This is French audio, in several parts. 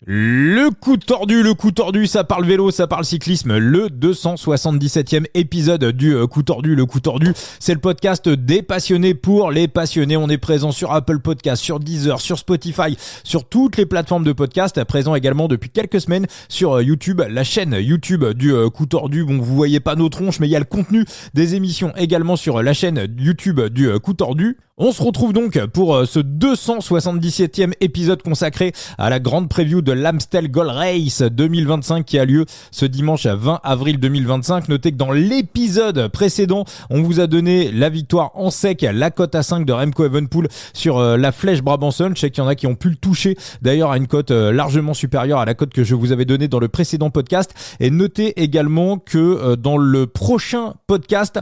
Le coup tordu, ça parle vélo, ça parle cyclisme, le 277e épisode du coup tordu. Le coup tordu, c'est le podcast des passionnés pour les passionnés. On est présent sur Apple Podcast, sur Deezer, sur Spotify, sur toutes les plateformes de podcast. Présent également depuis quelques semaines sur YouTube, la chaîne YouTube du coup tordu. Bon, vous voyez pas nos tronches, mais il y a le contenu des émissions également sur la chaîne YouTube du coup tordu. On se retrouve donc pour ce 277e épisode consacré à la grande preview de l'Amstel Gold Race 2025 qui a lieu ce dimanche 20 avril 2025. Notez que dans l'épisode précédent, on vous a donné la victoire en sec, la cote à 5 de Remco Evenepoel sur la Flèche Brabanson. Je sais qu'il y en a qui ont pu le toucher d'ailleurs à une cote largement supérieure à la cote que je vous avais donnée dans le précédent podcast. Et notez également que dans le prochain podcast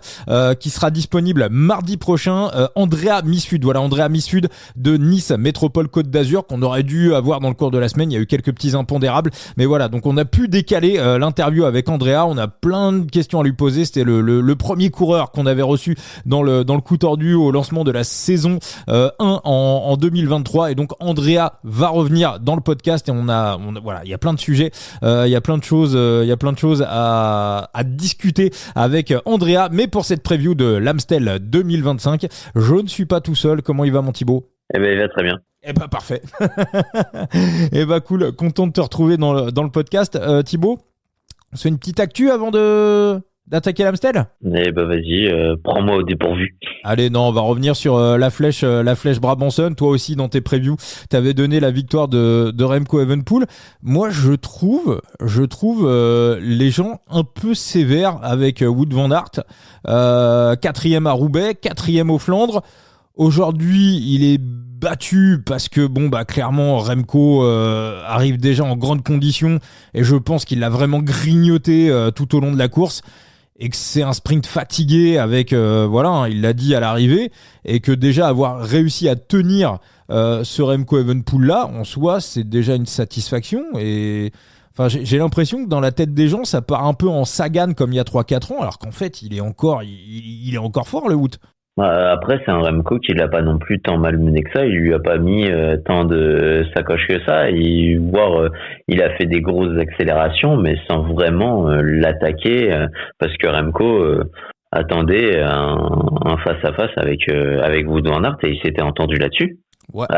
qui sera disponible mardi prochain, Andrea Missud de Nice Métropole Côte d'Azur qu'on aurait dû avoir dans le cours de la semaine. Il y a eu quelques petits impondérables, mais voilà, donc on a pu décaler l'interview avec Andrea. On a plein de questions à lui poser. C'était le premier coureur qu'on avait reçu dans le coup tordu au lancement de la saison 1 en 2023, et donc Andrea va revenir dans le podcast et on voilà, il y a plein de sujets, il y a plein de choses à discuter avec Andrea. Mais pour cette preview de l'Amstel 2025, je ne suis pas tout seul. Comment il va, mon Thibaut ? Eh ben, il va très bien. Eh ben, parfait. Eh ben, cool. Content de te retrouver dans le podcast. Thibaut, on se fait une petite actu avant d'attaquer l'Amstel ? Eh ben, vas-y, prends-moi au dépourvu. Allez, non, on va revenir sur la flèche Brabanson. Toi aussi, dans tes previews, t'avais donné la victoire de Remco Evenepoel. Moi, je trouve les gens un peu sévères avec Wout van Aert. 4e à Roubaix, 4e aux Flandres. Aujourd'hui, il est battu parce que clairement Remco arrive déjà en grande condition et je pense qu'il l'a vraiment grignoté tout au long de la course. Et que c'est un sprint fatigué avec, il l'a dit à l'arrivée, et que déjà avoir réussi à tenir ce Remco Evenepoel là, en soi, c'est déjà une satisfaction. Et enfin, j'ai l'impression que dans la tête des gens, ça part un peu en Sagan comme il y a 3-4 ans, alors qu'en fait, il est encore fort, le Wout. Après, c'est un Remco qui l'a pas non plus tant malmené que ça. Il lui a pas mis tant de sacoches que ça. Il a fait des grosses accélérations, mais sans vraiment l'attaquer, parce que Remco attendait un face à face avec Wout van Aert et il s'était entendu là-dessus. Ouais.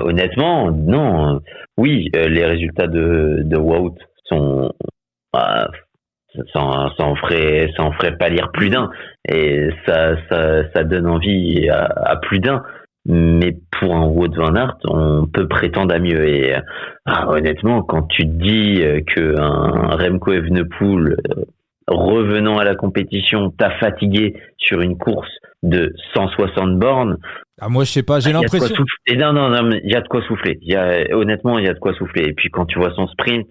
Honnêtement, non. Oui, les résultats de Wout sont ça en ferait pâlir plus d'un, et ça donne envie à plus d'un. Mais pour un Wout van Aert, on peut prétendre à mieux. Et honnêtement, quand tu te dis que un Remco Evenepoel revenant à la compétition t'a fatigué sur une course de 160 bornes. Moi, je sais pas, j'ai l'impression. Non, mais il y a de quoi souffler. Honnêtement, il y a de quoi souffler. Et puis quand tu vois son sprint.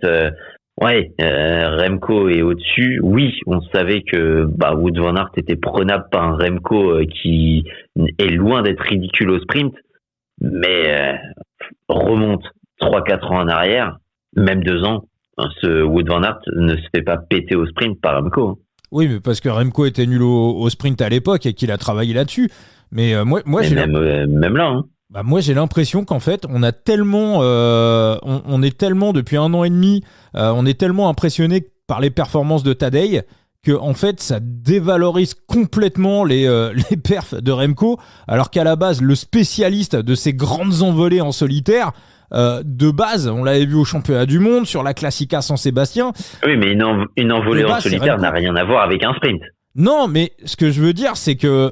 Remco est au-dessus. Oui, on savait que Wout van Aert était prenable par un Remco qui est loin d'être ridicule au sprint, mais remonte 3-4 ans en arrière, même 2 ans, ce Wout van Aert ne se fait pas péter au sprint par Remco. Oui, mais parce que Remco était nul au sprint à l'époque et qu'il a travaillé là-dessus. Mais moi j'ai même là, hein. Moi, j'ai l'impression qu'en fait, on a tellement, on est tellement depuis 1 an et demi, on est tellement impressionné par les performances de Tadej que en fait, ça dévalorise complètement les perfs de Remco, alors qu'à la base, le spécialiste de ces grandes envolées en solitaire, de base, on l'avait vu au championnat du monde sur la Classica San Sébastien. Oui, mais une envolée en solitaire n'a rien à voir avec un sprint. Non, mais ce que je veux dire, c'est que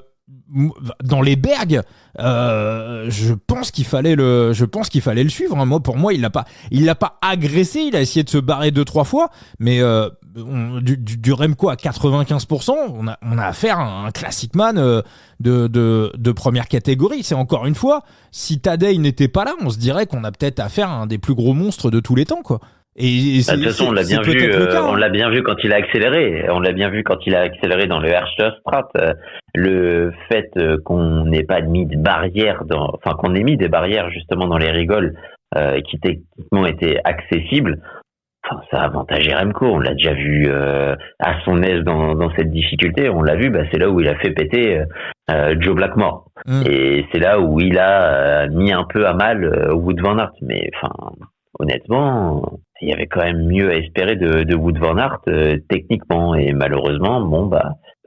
dans les bergs, je pense qu'il fallait le suivre. Moi, pour moi, il l'a pas agressé. Il a essayé de se barrer 2-3 fois, mais du Remco à 95%, on a affaire à un classic man de première catégorie. C'est encore une fois, si Tadej n'était pas là, on se dirait qu'on a peut-être affaire à un des plus gros monstres de tous les temps, quoi. De toute façon, on l'a bien vu. On l'a bien vu quand il a accéléré. On l'a bien vu quand il a accéléré dans le Herststraat. Le fait qu'on n'ait pas mis de barrières, qu'on ait mis des barrières justement dans les rigoles qui techniquement étaient accessibles, ça a avantagé Remco. On l'a déjà vu à son aise dans cette difficulté. On l'a vu. C'est là où il a fait péter Joe Blackmore. Et c'est là où il a mis un peu à mal Wout van Aert. Mais honnêtement, il y avait quand même mieux à espérer de Wout van Aert techniquement. Et malheureusement,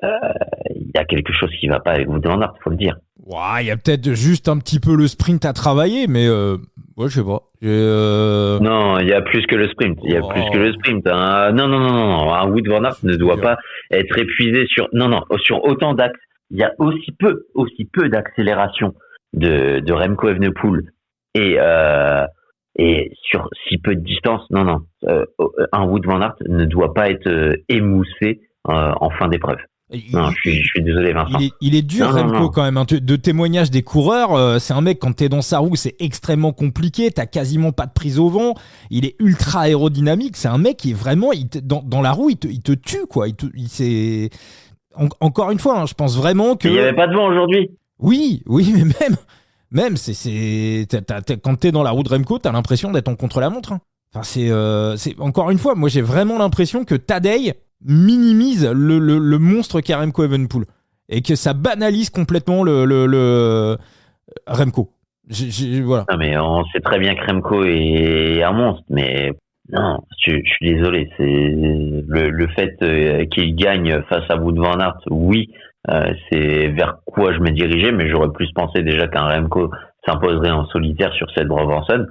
il y a quelque chose qui va pas avec Wout van Aert, faut le dire. Ouais, il y a peut-être juste un petit peu le sprint à travailler, mais ouais, je sais pas. Non, il y a plus que le sprint. Il y a plus que le sprint. Non. Un Wout van Aert ne doit pas être épuisé sur autant d'axes. Il y a aussi peu d'accélération de Remco Evenepoel et sur si peu de distance. Un Wout van Aert ne doit pas être émoussé en fin d'épreuve. Je suis désolé, Vincent. Il est dur, Remco, quand même. Hein. De témoignages des coureurs, c'est un mec, quand t'es dans sa roue, c'est extrêmement compliqué. T'as quasiment pas de prise au vent. Il est ultra aérodynamique. C'est un mec qui est vraiment, dans la roue, il te tue, quoi. Encore une fois, hein, je pense vraiment que. Il n'y avait pas de vent aujourd'hui. Oui, mais même, quand t'es dans la roue de Remco, t'as l'impression d'être en contre-la-montre. Hein. Enfin, c'est encore une fois, moi, j'ai vraiment l'impression que Tadej minimise le monstre qu'est Remco Evenepoel et que ça banalise complètement le Remco. Voilà. Non, mais on sait très bien que Remco est un monstre, mais non, je suis désolé. C'est le fait qu'il gagne face à Wout van Aert, oui, c'est vers quoi je me dirigeais, mais j'aurais plus pensé déjà qu'un Remco s'imposerait en solitaire sur cette Brabançonne.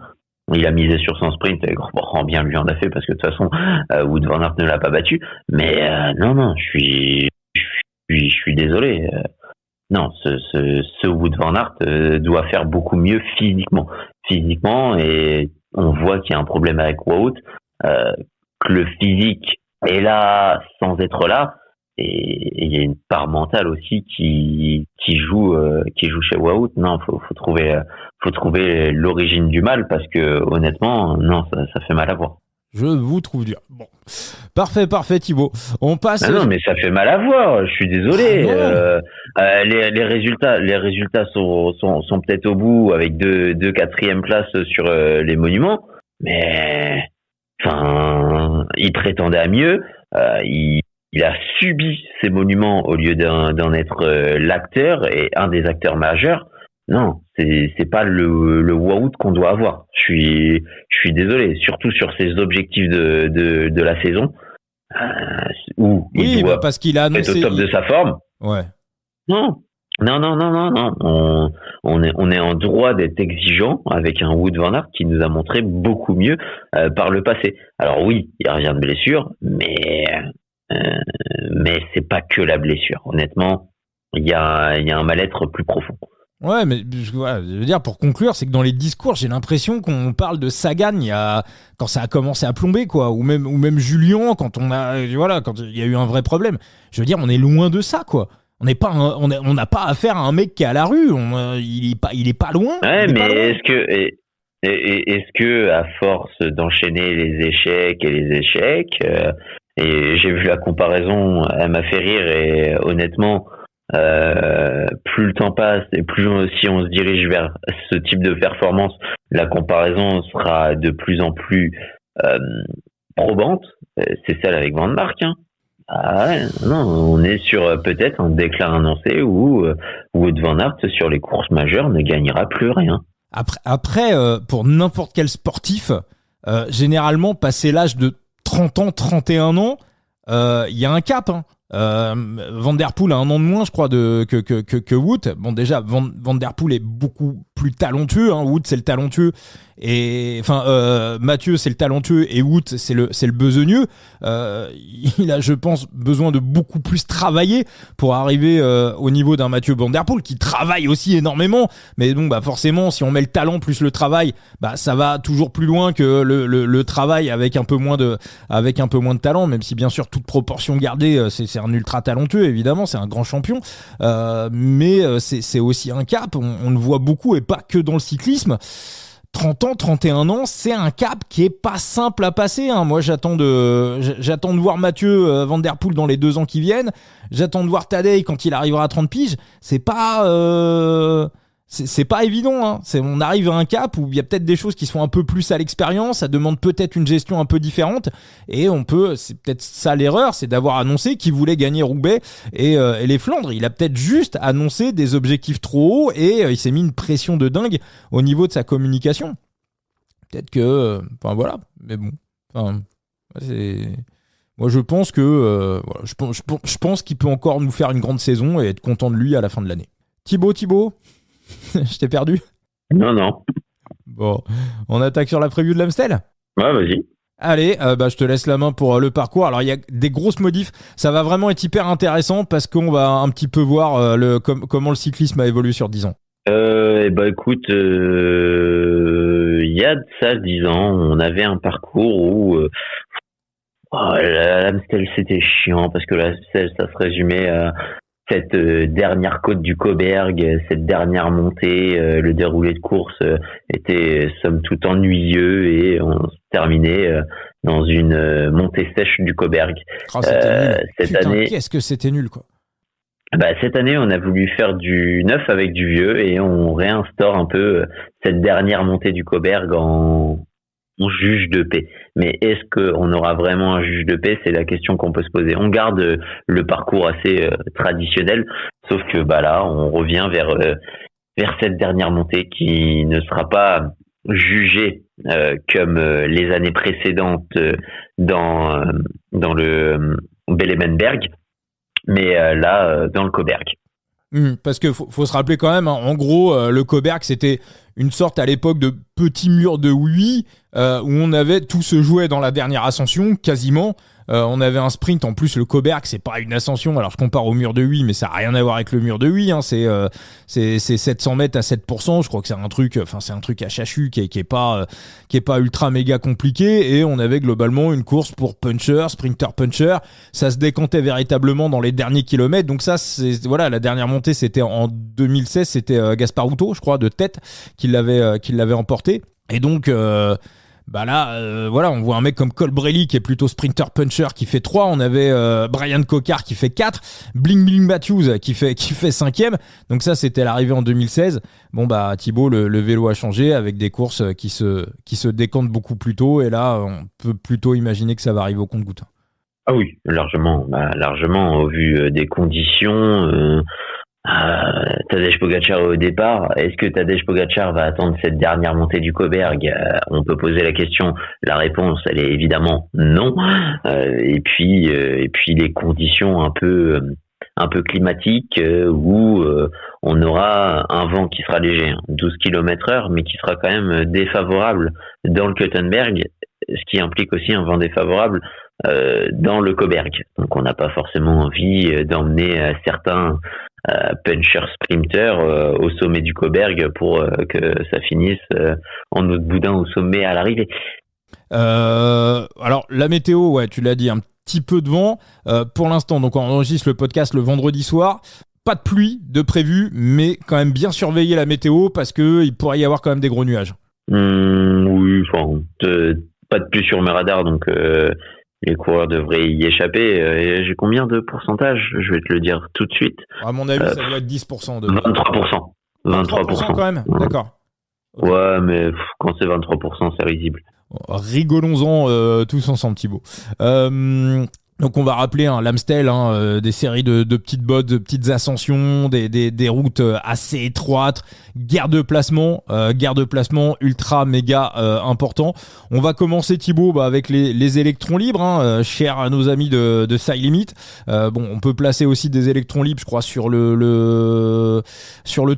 Il a misé sur son sprint, et grand bien lui en a fait parce que de toute façon, Wout van Aert ne l'a pas battu. Mais non, je suis désolé. Non, ce Wout van Aert doit faire beaucoup mieux physiquement, et on voit qu'il y a un problème avec Wout, que le physique est là sans être là, et il y a une part mentale aussi qui joue chez Wout. Non, faut trouver l'origine du mal, parce que honnêtement, non, ça fait mal à voir. Je vous trouve dur. Bon, parfait Thibaut. On passe. Non, mais ça fait mal à voir. Je suis désolé. Les résultats sont peut-être au bout avec deux quatrièmes places sur les monuments, mais enfin, il prétendait à mieux. Il a subi ces monuments au lieu d'en être l'acteur et un des acteurs majeurs. Non, c'est pas le Wout qu'on doit avoir. Je suis désolé, surtout sur ses objectifs de la saison, où il doit parce qu'il a annoncé être au top de sa forme. Ouais. Non. On est en droit d'être exigeant avec un Wout van Aert qui nous a montré beaucoup mieux par le passé. Alors oui, il revient de blessure, mais c'est pas que la blessure. Honnêtement, il y a un mal-être plus profond. Ouais, mais je veux dire, pour conclure, c'est que dans les discours, j'ai l'impression qu'on parle de Sagan quand ça a commencé à plomber, quoi, ou même Julien quand quand il y a eu un vrai problème. Je veux dire, on est loin de ça, quoi. On n'a pas affaire à un mec qui est à la rue. Il est pas loin. Ouais, mais est-ce que à force d'enchaîner les échecs et les échecs, et j'ai vu la comparaison, elle m'a fait rire, et honnêtement, plus le temps passe et plus si on se dirige vers ce type de performance, la comparaison sera de plus en plus probante. C'est celle avec Van Mark. Hein. Ah ouais, non, on est sur peut-être un déclin annoncé où Wout van Aert sur les courses majeures ne gagnera plus rien. Après pour n'importe quel sportif, généralement passé l'âge de 30 ans, 31 ans, il y a un cap. Hein. Van der Poel a un an de moins, je crois, que Wout. Bon, déjà, Van der Poel est beaucoup plus talentueux. Hein. Wout, c'est le talentueux. Et enfin, Mathieu, c'est le talentueux, et Wout, c'est le besogneux. Il a, je pense, besoin de beaucoup plus travailler pour arriver au niveau d'un Mathieu Van der Poel, qui travaille aussi énormément. Mais donc, forcément, si on met le talent plus le travail, ça va toujours plus loin que le travail avec un peu moins de talent. Même si, bien sûr, toute proportion gardée, c'est un ultra talentueux, évidemment, c'est un grand champion. Mais c'est aussi un cap. On le voit beaucoup, et pas que dans le cyclisme. 30 ans, 31 ans, c'est un cap qui est pas simple à passer. Hein. Moi, j'attends de voir Mathieu Van der Poel dans les 2 ans qui viennent. J'attends de voir Tadej quand il arrivera à 30 piges. C'est pas évident. Hein. On arrive à un cap où il y a peut-être des choses qui sont un peu plus à l'expérience. Ça demande peut-être une gestion un peu différente. Et c'est peut-être ça l'erreur, c'est d'avoir annoncé qu'il voulait gagner Roubaix et les Flandres. Il a peut-être juste annoncé des objectifs trop hauts et il s'est mis une pression de dingue au niveau de sa communication. peut-être que, enfin voilà, mais bon, enfin, moi je pense que, voilà, je pense qu'il peut encore nous faire une grande saison et être content de lui à la fin de l'année. Thibaut, je t'ai perdu. Non. Bon, on attaque sur la preview de l'Amstel. Ouais, vas-y. Allez, je te laisse la main pour le parcours. Alors, il y a des grosses modifs. Ça va vraiment être hyper intéressant parce qu'on va un petit peu voir comment le cyclisme a évolué sur 10 ans. Écoute, il y a de ça 10 ans, on avait un parcours où l'Amstel c'était chiant parce que l'Amstel ça se résumait à cette dernière côte du Cauberg, cette dernière montée, le déroulé de course était somme toute ennuyeux et on se terminait dans une montée sèche du Cauberg. C'était nul. Cette année, qu'est-ce que c'était nul, quoi. Cette année, on a voulu faire du neuf avec du vieux et on réinstaure un peu cette dernière montée du Cauberg en juge de paix. Mais est-ce qu'on aura vraiment un juge de paix? C'est la question qu'on peut se poser. On garde le parcours assez traditionnel, sauf que là, on revient vers cette dernière montée qui ne sera pas jugée comme les années précédentes dans le Bellemenberg, mais là, dans le Cauberg. Parce que faut se rappeler quand même, hein, en gros, le Cauberg, c'était une sorte à l'époque de petit mur de oui, où on avait tout se jouait dans la dernière ascension, quasiment. On avait un sprint, en plus le Cauberg, c'est pas une ascension, alors je compare au mur de Huy, mais ça n'a rien à voir avec le mur de Huy, hein. C'est 700 mètres à 7%, je crois que c'est un truc à chachu qui est pas ultra méga compliqué, et on avait globalement une course pour puncher, sprinter-puncher, ça se décantait véritablement dans les derniers kilomètres, donc ça, voilà, la dernière montée, c'était en 2016, c'était Gasparuto, je crois, de tête, qui l'avait emporté, et donc... voilà, on voit un mec comme Colbrelli qui est plutôt sprinter-puncher qui fait 3, on avait Brian Cocard qui fait 4, Bling Matthews qui fait 5e, donc ça c'était l'arrivée en 2016. Bon Thibaut, le vélo a changé avec des courses qui se décantent beaucoup plus tôt, et là on peut plutôt imaginer que ça va arriver au compte-gouttes. Ah oui, largement au vu des conditions. Tadej Pogačar au départ. Est-ce que Tadej Pogačar va attendre cette dernière montée du Cauberg? On peut poser la question. La réponse, elle est évidemment non. Et puis les conditions un peu climatiques où on aura un vent qui sera léger, 12 km/h, mais qui sera quand même défavorable dans le Keutenberg, ce qui implique aussi un vent défavorable dans le Cauberg. Donc on n'a pas forcément envie d'emmener certains puncher sprinter au sommet du Cauberg pour que ça finisse en eau de boudin au sommet à l'arrivée. Alors la météo, ouais, tu l'as dit, un petit peu de vent pour l'instant, donc on enregistre le podcast le vendredi soir. Pas de pluie de prévu, mais quand même bien surveiller la météo parce qu'il pourrait y avoir quand même des gros nuages. Oui, pas de pluie sur mes radars, donc les coureurs devraient y échapper. J'ai combien de pourcentage? Je vais te le dire tout de suite. À mon avis, ça doit être 10%. 23%. 23% quand même, d'accord. Okay. Ouais, mais quand c'est 23%, c'est risible. Rigolons-en tous ensemble, Thibaut. Donc on va rappeler l'Amstel, des séries de petites bottes, de petites ascensions, des routes assez étroites, guerre de placement ultra méga important. On va commencer, Thibaut, avec les électrons libres, chers à nos amis de Side Limit. On peut placer aussi des électrons libres, je crois, sur le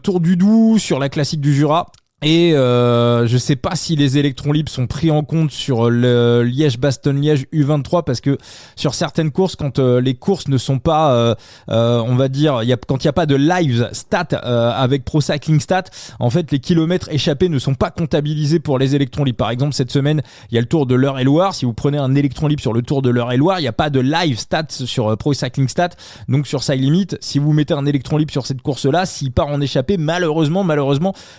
Tour du Doubs, sur la classique du Jura. Et je sais pas si les électrons libres sont pris en compte sur le Liège-Bastogne-Liège U23, parce que sur certaines courses, quand les courses ne sont pas, on va dire, quand il n'y a pas de live stat avec Pro Cycling Stat, en fait les kilomètres échappés ne sont pas comptabilisés pour les électrons libres. Par exemple, cette semaine, il y a le Tour de l'Eure-et-Loire. Si vous prenez un électron libre sur le Tour de l'Eure-et-Loire, il n'y a pas de live stat sur Pro Cycling Stat. Donc sur Side Limit, si vous mettez un électron libre sur cette course-là, s'il part en échappée, malheureusement,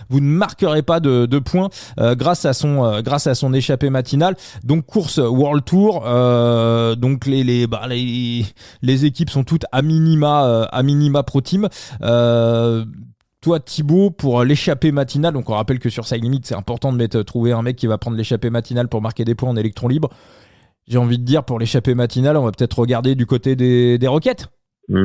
vous ne marquerez pas de points grâce à son échappée matinale. Donc course World Tour, donc les équipes sont toutes à minima pro team. Toi, Thibaut, pour l'échappée matinale, donc on rappelle que sur Side Limit, c'est important de trouver un mec qui va prendre l'échappée matinale pour marquer des points en électron libre. J'ai envie de dire, pour l'échappée matinale, on va peut-être regarder du côté des Rockets. Ouais,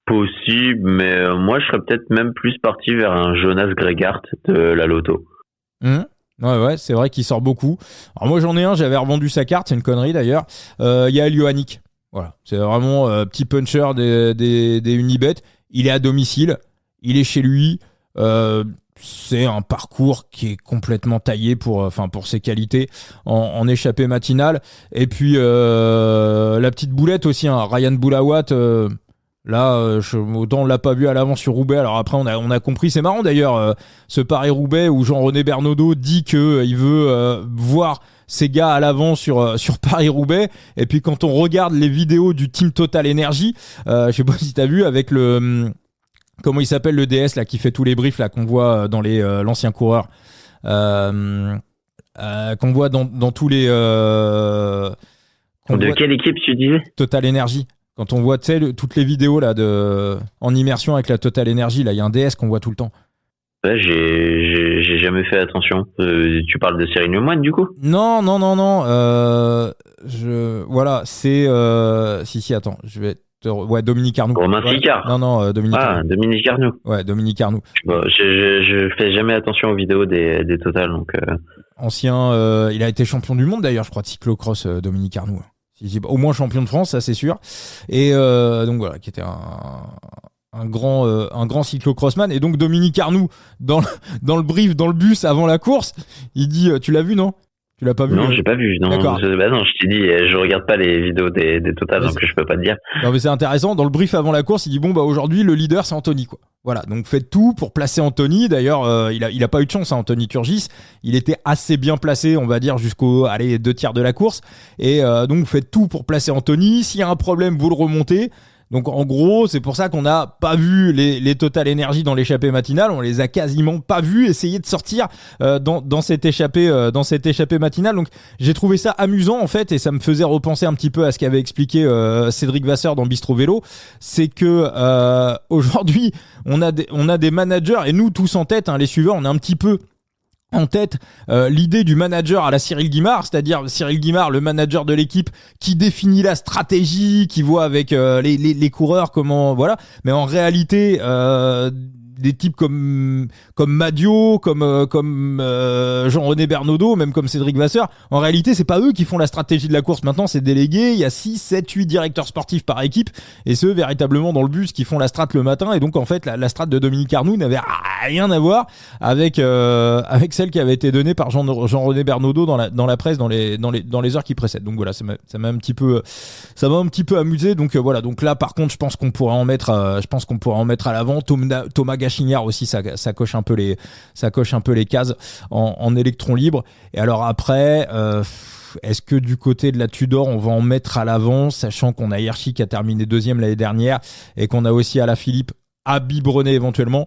possible, mais moi je serais peut-être même plus parti vers un Jonas Gregart de la Lotto. Ouais, c'est vrai qu'il sort beaucoup. Alors moi j'en ai un, j'avais revendu sa carte, c'est une connerie d'ailleurs. Il y a Elioannick. Voilà, c'est vraiment petit puncher des Unibet. Il est à domicile, il est chez lui. C'est un parcours qui est complètement taillé pour ses qualités en échappée matinale. Et puis la petite boulette aussi, hein, Ryan Boulawat. Là, autant on l'a pas vu à l'avant sur Roubaix. Alors après, on a compris. C'est marrant d'ailleurs, ce Paris-Roubaix où Jean-René Bernaudot dit que il veut voir ces gars à l'avant sur Paris-Roubaix. Et puis quand on regarde les vidéos du team Total Energy, je sais pas si t'as vu avec comment il s'appelle le DS là qui fait tous les briefs là qu'on voit dans l'ancien coureur, qu'on voit dans tous les. De quelle équipe tu disais? Total Energy. Quand on voit toutes les vidéos là en immersion avec la Total Energy, là il y a un DS qu'on voit tout le temps. Ouais, j'ai jamais fait attention. Tu parles de Cyril Lemoine du coup? Non. Voilà, c'est si attends, je vais Dominique Arnoux. Romain Sicard. Non, Dominique Arnoux. Dominique Arnoux. Ouais, Dominique Arnoux. Je fais jamais attention aux vidéos des Total donc. Ancien, il a été champion du monde d'ailleurs, je crois de cyclocross, Dominique Arnoux. Au moins champion de France, ça c'est sûr. Et donc voilà, qui était un grand cyclocrossman. Et donc Dominique Arnoux, dans le brief, dans le bus avant la course, il dit, tu l'as vu, non? Tu l'as pas vu? Non, j'ai pas vu. Non, d'accord. Non, je t'ai dit, je regarde pas les vidéos des Total, donc je peux pas te dire. Non, mais c'est intéressant. Dans le brief avant la course, il dit aujourd'hui le leader c'est Anthony, quoi. Voilà, donc faites tout pour placer Anthony. D'ailleurs, il a pas eu de chance, hein, Anthony Turgis. Il était assez bien placé, on va dire, jusqu'aux 2/3 de la course. Et donc faites tout pour placer Anthony. S'il y a un problème, vous le remontez. Donc en gros, c'est pour ça qu'on n'a pas vu les Total Energy dans l'échappée matinale. On les a quasiment pas vus essayer de sortir dans cette échappée matinale. Donc j'ai trouvé ça amusant en fait, et ça me faisait repenser un petit peu à ce qu'avait expliqué Cédric Vasseur dans Bistro Vélo. C'est que aujourd'hui, on a des managers, et nous tous en tête, hein, les suiveurs, on a un petit peu en tête l'idée du manager à la Cyril Guimard, c'est-à-dire Cyril Guimard, le manager de l'équipe, qui définit la stratégie, qui voit avec les coureurs comment, voilà. Mais en réalité, des types comme Madio, comme Jean-René Bernaudot, même comme Cédric Vasseur, en réalité c'est pas eux qui font la stratégie de la course. Maintenant c'est délégué, il y a 6, 7, 8 directeurs sportifs par équipe, et ceux véritablement dans le bus qui font la strat le matin. Et donc en fait la strat de Dominique Arnoux n'avait rien à voir avec celle qui avait été donnée par Jean-René Bernaudot dans la presse dans les heures qui précèdent. Donc voilà, ça m'a un petit peu amusé. Donc voilà, donc là par contre je pense qu'on pourrait en mettre à l'avant. Thomas Gachignard aussi, ça coche un peu les cases en électron libre. Et alors après, est-ce que du côté de la Tudor on va en mettre à l'avant, sachant qu'on a Hirschi qui a terminé 2e l'année dernière, et qu'on a aussi Alaphilippe à biberonner éventuellement,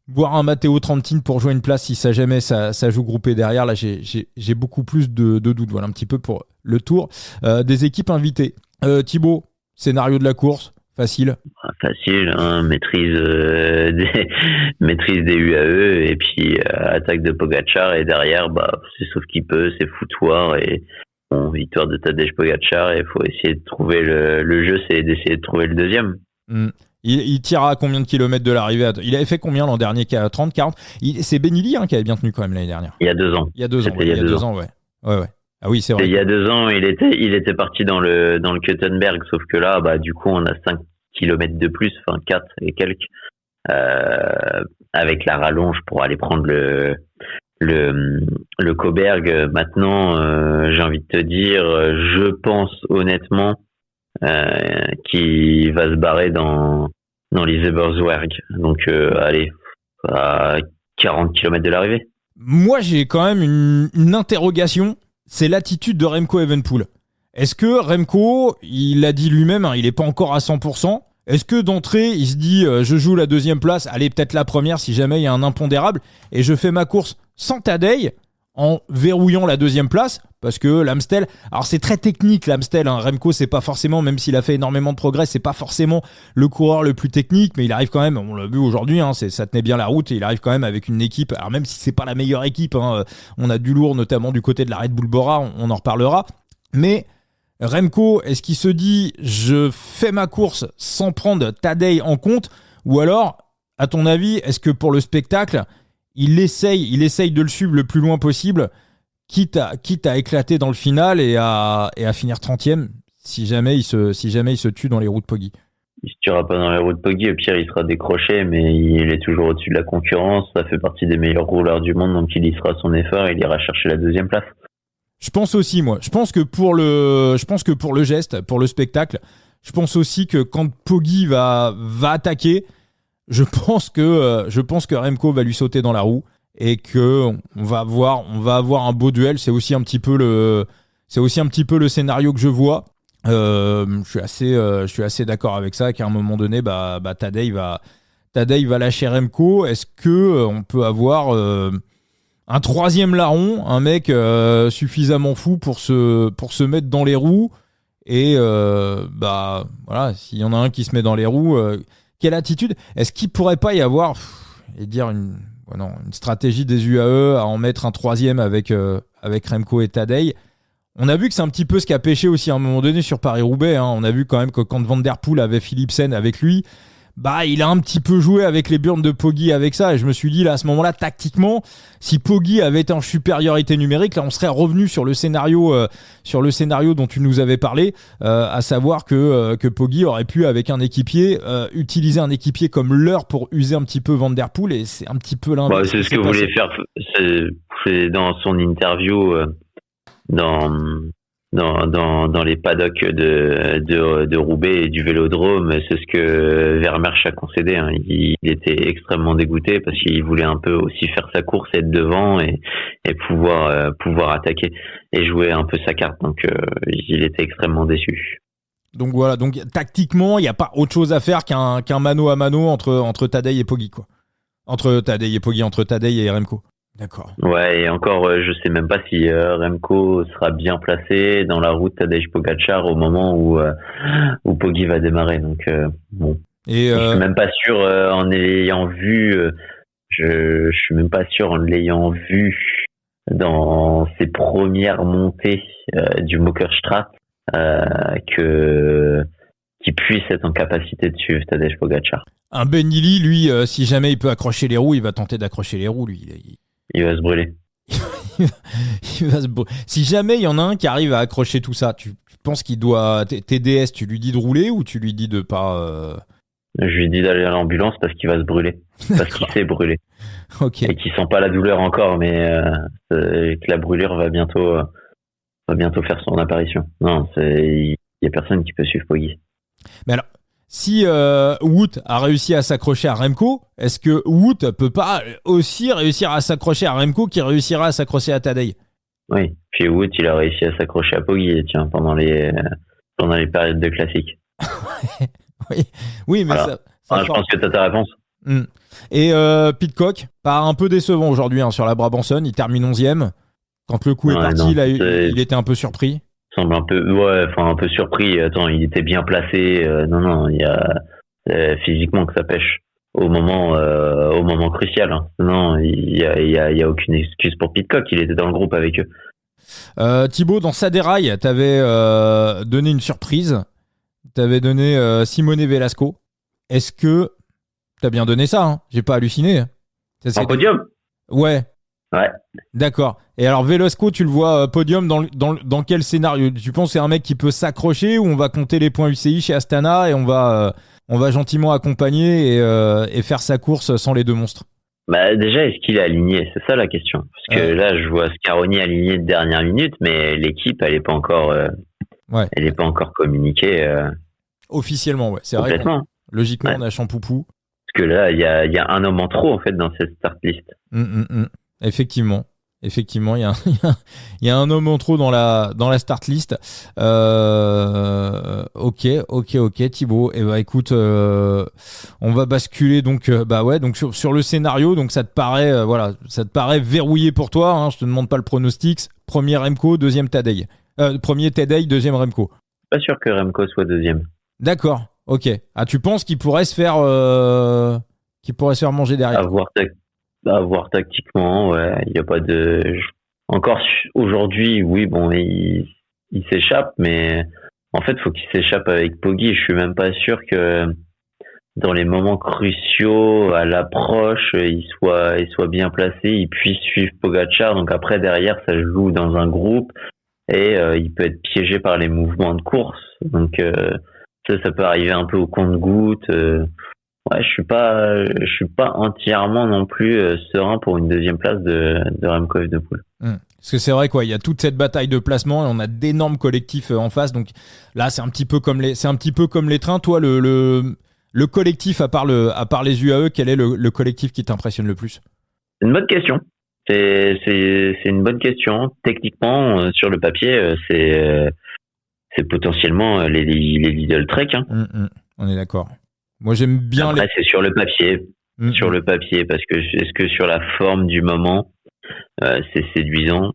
voire un Matteo Trentin pour jouer une place si ça jamais ça joue groupé derrière. Là j'ai beaucoup plus de doutes. Voilà un petit peu pour le tour des équipes invitées. Thibaut, scénario de la course facile, hein, maîtrise des UAE, et puis attaque de Pogačar, et derrière c'est sauf qu'il peut, c'est foutoir, et victoire de Tadej Pogačar, et il faut essayer de trouver le jeu, c'est d'essayer de trouver le deuxième. Il tire à combien de kilomètres de l'arrivée? Il avait fait combien l'an dernier? 30, 40? C'est Benilly qui avait bien tenu quand même l'année dernière. Il y a 2 ans. Il y a 2 ans, ouais. Ah oui, c'est vrai. Il y a 2 ans, il était parti dans le Kuttenberg, sauf que là, du coup, on a 5 kilomètres de plus, 4 et quelques, avec la rallonge pour aller prendre le Koberg. Maintenant, j'ai envie de te dire, je pense honnêtement qu'il va se barrer dans l'Isebersberg. Donc, allez, à 40 km de l'arrivée. Moi, j'ai quand même une interrogation. C'est l'attitude de Remco Evenepoel. Est-ce que Remco, il l'a dit lui-même, il n'est pas encore à 100%. Est-ce que d'entrée, il se dit je joue la 2e place, allez peut-être la première si jamais il y a un impondérable, et je fais ma course sans Tadej en verrouillant la 2e place, parce que l'Amstel, alors c'est très technique l'Amstel, hein. Remco c'est pas forcément, même s'il a fait énormément de progrès, c'est pas forcément le coureur le plus technique, mais il arrive quand même, on l'a vu aujourd'hui, hein, ça tenait bien la route, et il arrive quand même avec une équipe, alors même si c'est pas la meilleure équipe, hein, on a du lourd notamment du côté de la Red Bull Bora, on en reparlera, mais Remco, est-ce qu'il se dit je fais ma course sans prendre Tadej en compte, ou alors, à ton avis, est-ce que pour le spectacle, il essaye de le suivre le plus loin possible, quitte à éclater dans le final et à finir 30e si jamais il se tue dans les roues de Poggi. Il se tuera pas dans les roues de Poggi, au pire il sera décroché, mais il est toujours au-dessus de la concurrence, ça fait partie des meilleurs rouleurs du monde, donc il y sera son effort, il ira chercher la 2e place. Je pense aussi, moi. Je pense que pour le geste, pour le spectacle, je pense aussi que quand Poggi va attaquer, je pense que Remco va lui sauter dans la roue et que on va avoir un beau duel. C'est aussi un petit peu le scénario que je vois. Je suis assez d'accord avec ça, qu'à un moment donné, Tadej va lâcher Remco. Est-ce que on peut avoir un 3e larron, un mec suffisamment fou pour se mettre dans les roues et voilà, s'il y en a un qui se met dans les roues, quelle attitude? Est-ce qu'il pourrait pas y avoir une stratégie des UAE à en mettre un 3e avec Remco et Tadej? On a vu que c'est un petit peu ce qui a pêché aussi à un moment donné sur Paris-Roubaix. Hein. On a vu quand même que quand Van Der Poel avait Philipsen avec lui, il a un petit peu joué avec les burnes de Poggi avec ça. Et je me suis dit, là, à ce moment-là, tactiquement, si Poggi avait été en supériorité numérique, là, on serait revenu sur le scénario dont tu nous avais parlé, à savoir que Poggi aurait pu, avec un équipier, utiliser un équipier comme leur pour user un petit peu Van Der Poel. Et c'est un petit peu l'inverse. C'est ce que voulait faire. C'est dans son interview. Dans les paddocks de Roubaix et du Vélodrome, c'est ce que Vermeersch a concédé. Hein. Il était extrêmement dégoûté parce qu'il voulait un peu aussi faire sa course, être devant et pouvoir attaquer et jouer un peu sa carte. Donc il était extrêmement déçu. Donc voilà, donc tactiquement, il n'y a pas autre chose à faire qu'un mano à mano entre Tadej et Poggi, quoi. Entre Tadej et Remco. D'accord. Ouais, et encore, je sais même pas si Remco sera bien placé dans la route Tadej Pogačar au moment où Poggi va démarrer. Donc bon. Et je suis même pas sûr en l'ayant vu. Je suis même pas sûr en l'ayant vu dans ses premières montées du Mokerstraat qu'il puisse être en capacité de suivre Tadej Pogačar. Un Ben Nili, lui, si jamais il peut accrocher les roues, il va tenter d'accrocher les roues, lui. Il va se brûler. Si jamais il y en a un qui arrive à accrocher tout ça, tu penses qu'il doit... TDS, tu lui dis de rouler ou tu lui dis de pas... Je lui dis d'aller à l'ambulance parce qu'il va se brûler. Parce qu'il s'est brûlé. Okay. Et qu'il sent pas la douleur encore, mais que la brûlure va bientôt faire son apparition. Non, il y a personne qui peut suivre Poggi. Mais alors, si Wout a réussi à s'accrocher à Remco, est-ce que Wout peut pas aussi réussir à s'accrocher à Remco qui réussira à s'accrocher à Tadej? Oui, puis Wout, il a réussi à s'accrocher à Poggi, tiens, pendant les périodes de classique. Oui, mais voilà. Je pense que tu as ta réponse. Et Pidcock, pas un peu décevant aujourd'hui sur la Brabanson, il termine 11e. Quand le coup est parti, il était un peu surpris. Semble un peu surpris. Attends, il était bien placé. Non, il y a physiquement que ça pêche au moment crucial. Hein. Non, il y a aucune excuse pour Pidcock. Il était dans le groupe avec eux. Thibaut, dans Saderail, t'avais donné une surprise. T'avais donné Simone Velasco. Est-ce que t'as bien donné ça, hein? J'ai pas halluciné. En podium. Ouais. D'accord. Et alors Velasco, tu le vois podium dans quel scénario? Tu penses que c'est un mec qui peut s'accrocher ou on va compter les points UCI chez Astana et on va gentiment accompagner et faire sa course sans les deux monstres? Déjà, est-ce qu'il est aligné? C'est ça la question. Parce que là, je vois Scaroni aligné de dernière minute, mais l'équipe, elle est pas encore, elle est pas encore communiquée. Officiellement, ouais. C'est vrai. Logiquement, on a Champoupou. Parce que là, il y a un homme en trop en fait dans cette start list. Effectivement, il y a un homme en trop dans la start list. Ok, Thibaut. Et écoute, on va basculer donc, donc sur le scénario. Donc ça te paraît verrouillé pour toi. Hein, je te demande pas le pronostic. Premier Remco, deuxième Tadej. Premier Tadej, deuxième Remco. Pas sûr que Remco soit deuxième. D'accord. Ok. Ah, tu penses qu'il pourrait se faire manger derrière? À voir tactiquement, ouais. Il y a pas de. Encore aujourd'hui, oui, bon, il s'échappe, mais en fait, faut qu'il s'échappe avec Poggi. Je suis même pas sûr que dans les moments cruciaux, à l'approche, il soit bien placé, il puisse suivre Pogacar. Donc après, derrière, ça se joue dans un groupe et il peut être piégé par les mouvements de course. Donc ça peut arriver un peu au compte-gouttes. Ouais, je suis pas entièrement non plus serein pour une deuxième place de Remco Evenepoel. Parce que c'est vrai quoi, il y a toute cette bataille de placement et on a d'énormes collectifs en face. Donc là, c'est un petit peu comme les trains. Toi, le collectif à part les UAE, quel est le collectif qui t'impressionne le plus? C'est une bonne question. C'est une bonne question. Techniquement, sur le papier, c'est potentiellement les Lidl Trek. Hein. On est d'accord. Moi, j'aime bien. Après, c'est sur le papier. Sur le papier, parce que est-ce que sur la forme du moment, c'est séduisant.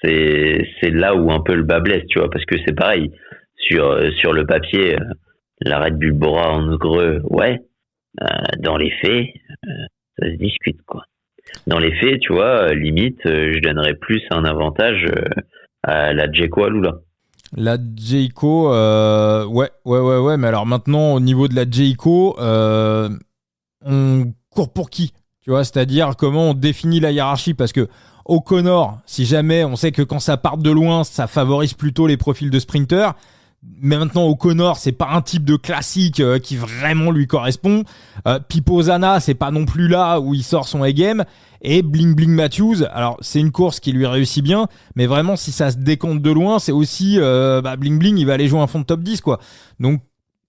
C'est là où un peu le bas blesse, tu vois, parce que c'est pareil. Sur le papier, la Red Bull Bora en Greux, ouais. Dans les faits, ça se discute, quoi. Dans les faits, tu vois, limite, je donnerais plus un avantage à la Jayco Alula. La Jayco, ouais, mais alors maintenant, au niveau de la Jayco, on court pour qui? Tu vois, c'est-à-dire comment on définit la hiérarchie, parce que O'Connor, si jamais on sait que quand ça part de loin, ça favorise plutôt les profils de sprinters. Mais maintenant, O'Connor, c'est pas un type de classique qui vraiment lui correspond. Pipo Zana, c'est pas non plus là où il sort son A-game. Et Bling Bling Matthews, alors c'est une course qui lui réussit bien, mais vraiment si ça se décompte de loin, c'est aussi Bling Bling, il va aller jouer un fond de top 10, quoi. Donc,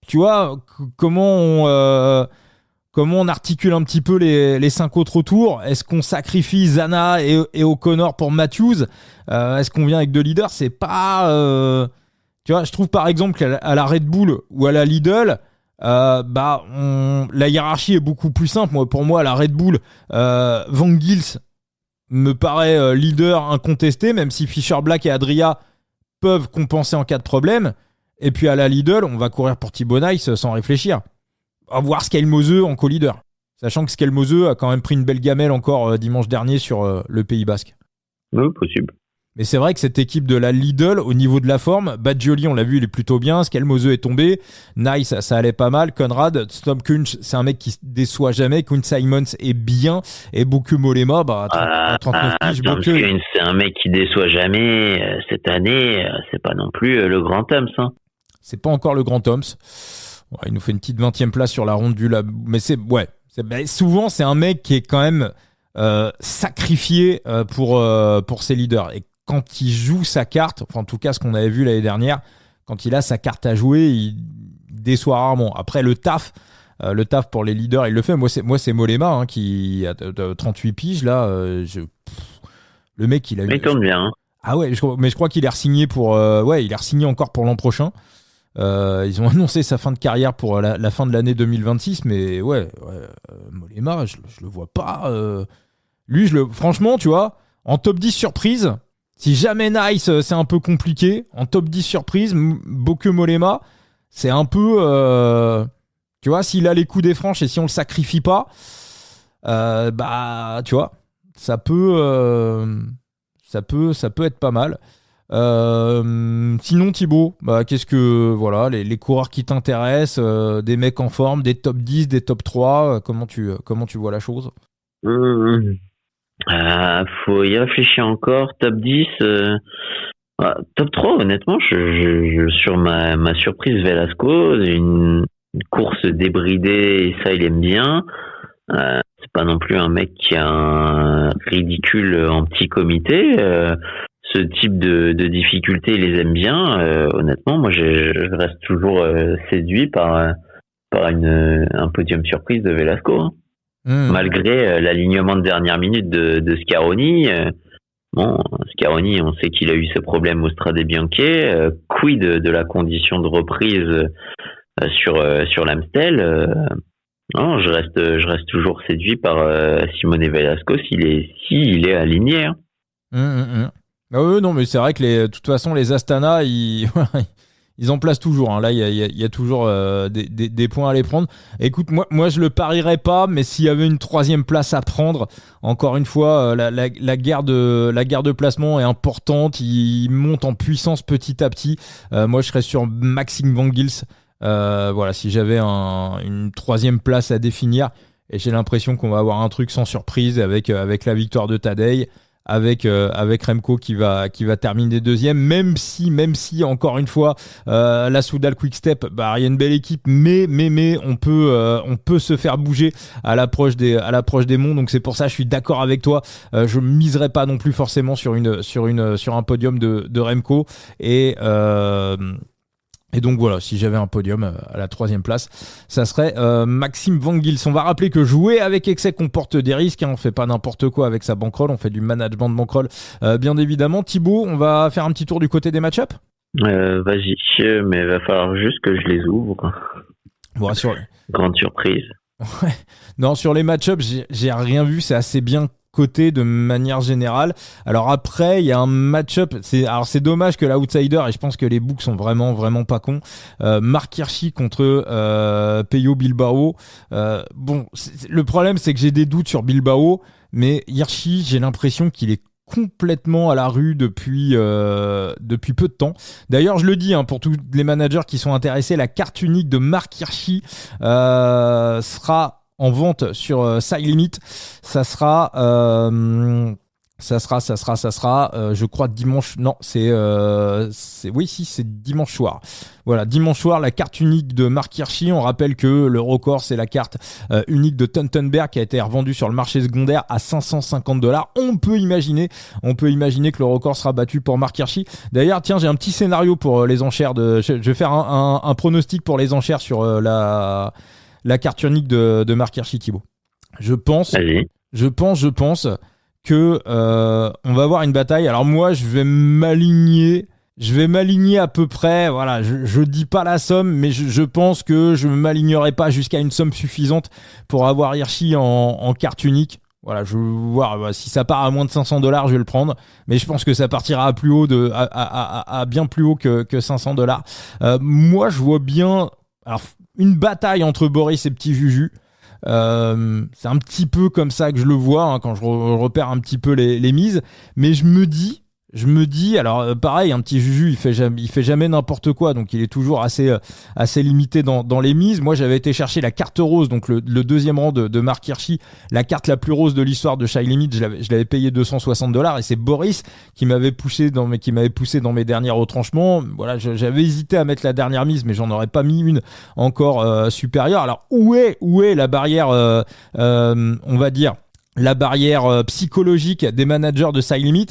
tu vois, comment on articule un petit peu les 5 autres tours? Est-ce qu'on sacrifie Zana et O'Connor pour Matthews? Est-ce qu'on vient avec 2 leaders? C'est pas... Tu vois, je trouve par exemple qu'à la Red Bull ou à la Lidl, la hiérarchie est beaucoup plus simple. Pour moi, à la Red Bull, Van Gils me paraît leader incontesté, même si Fischer Black et Adria peuvent compenser en cas de problème. Et puis à la Lidl, on va courir pour Thibaut Nice sans réfléchir. À voir Skelmose en co-leader. Sachant que Skelmose a quand même pris une belle gamelle encore dimanche dernier sur le Pays Basque. Oui, possible. Mais c'est vrai que cette équipe de la Lidl, au niveau de la forme, Badgioli, on l'a vu, il est plutôt bien. Skelmose est tombé. Nice, ça allait pas mal. Conrad, Tom Kunz, c'est un mec qui déçoit jamais. Kuhn Simons est bien. Et Bokue Mollema, à 39 piges. Tom Kunz, c'est un mec qui déçoit jamais. Cette année, c'est pas non plus le grand Toms. Hein. C'est pas encore le grand Toms. Ouais, il nous fait une petite 20e place sur la ronde du lab. Mais souvent, c'est un mec qui est quand même sacrifié pour ses leaders. Et quand il joue sa carte, enfin en tout cas ce qu'on avait vu l'année dernière, quand il a sa carte à jouer, il déçoit rarement. Après le taf pour les leaders, il le fait. Moi c'est Mollema qui a 38 piges là. Le mec il a. Il tourne bien. Hein. Ah ouais, mais je crois qu'il est re-signé il est re-signé encore pour l'an prochain. Ils ont annoncé sa fin de carrière pour la fin de l'année 2026, mais Mollema, je le vois pas. Lui, franchement, tu vois, en top 10 surprise. Si jamais Nice, c'est un peu compliqué. En top 10 surprise, Bokue Mollema, c'est un peu... tu vois, s'il a les coups des franches et si on le sacrifie pas, tu vois, ça peut être pas mal. Sinon, Thibaut, qu'est-ce que... Voilà, les coureurs qui t'intéressent, des mecs en forme, des top 10, des top 3, comment tu vois la chose? Faut y réfléchir encore. Top 10, top 3, honnêtement, je sur ma surprise Velasco, une course débridée, et ça il aime bien. C'est pas non plus un mec qui a un ridicule en petit comité. Ce type de difficulté, il les aime bien. Honnêtement, moi je reste toujours séduit par un podium surprise de Velasco. Hein. Malgré l'alignement de dernière minute de Scaroni. Scaroni, on sait qu'il a eu ce problème au Strade Bianche. Quid de la condition de reprise sur l'Amstel. Non, je reste toujours séduit par Simone Velasco s'il est aligné. Hein. Non, mais c'est vrai que de toute façon, les Astana, ils en placent toujours. Hein. Là, il y a toujours des points à les prendre. Écoute, moi, je le parierais pas, mais s'il y avait une 3e place à prendre, encore une fois, la guerre de placement est importante. Il monte en puissance petit à petit. Moi, je serais sur Maxime Van Gils. Voilà, si j'avais une troisième place à définir, et j'ai l'impression qu'on va avoir un truc sans surprise avec la victoire de Tadej, avec Remco qui va terminer deuxième, même si encore une fois la Soudal Quick-Step, il y a une belle équipe, mais on peut se faire bouger à l'approche des monts, donc c'est pour ça que je suis d'accord avec toi. Je miserai pas non plus forcément sur un podium de Remco, et donc voilà, si j'avais un podium à la troisième place, ça serait Maxime Van Gils. On va rappeler que jouer avec excès comporte des risques, hein, on fait pas n'importe quoi avec sa bankroll, on fait du management de bankroll bien évidemment. Thibaut, on va faire un petit tour du côté des match-up. Vas-y, mais il va falloir juste que je les ouvre. Bon, grande surprise. Ouais. Non, sur les match-up, j'ai rien vu, c'est assez bien côté de manière générale. Alors après, il y a un match-up, c'est dommage que l'outsider, et je pense que les books sont vraiment pas cons, Marc Hirschi contre Peyo Bilbao. Le problème, c'est que j'ai des doutes sur Bilbao, mais Hirschi, j'ai l'impression qu'il est complètement à la rue depuis peu de temps. D'ailleurs, je le dis, hein, pour tous les managers qui sont intéressés, la carte unique de Marc Hirschi sera en vente sur SideLimit. Ça sera je crois dimanche. Non, c'est dimanche soir. Voilà, dimanche soir, la carte unique de Marc Hirschi. On rappelle que le record, c'est la carte unique de Tuntenberg qui a été revendue sur le marché secondaire à $550. On peut imaginer que le record sera battu pour Marc Hirschi. D'ailleurs, tiens, j'ai un petit scénario pour les enchères je vais faire un pronostic pour les enchères sur la carte unique de Marc Hirschi, Thibaut. Je pense que on va avoir une bataille. Alors moi, je vais m'aligner à peu près. Voilà, je dis pas la somme, mais je pense que je ne m'alignerai pas jusqu'à une somme suffisante pour avoir Hirschi en carte unique. Voilà, je veux voir si ça part à moins de $500, je vais le prendre. Mais je pense que ça partira à plus haut à bien plus haut que $500. Moi, je vois bien. Alors, une bataille entre Boris et Petit Juju. C'est un petit peu comme ça que je le vois, hein, quand je repère un petit peu les mises. Mais je me dis, alors pareil, un Petit Juju, il fait jamais n'importe quoi, donc il est toujours assez limité dans les mises. Moi, j'avais été chercher la carte rose, donc le deuxième rang de Marc Hirschi, la carte la plus rose de l'histoire de SideLimit. Je l'avais payé $260, et c'est Boris qui m'avait poussé dans mes derniers retranchements. Voilà, j'avais hésité à mettre la dernière mise, mais j'en aurais pas mis une encore supérieure. Alors où est la barrière, on va dire la barrière psychologique des managers de SideLimit?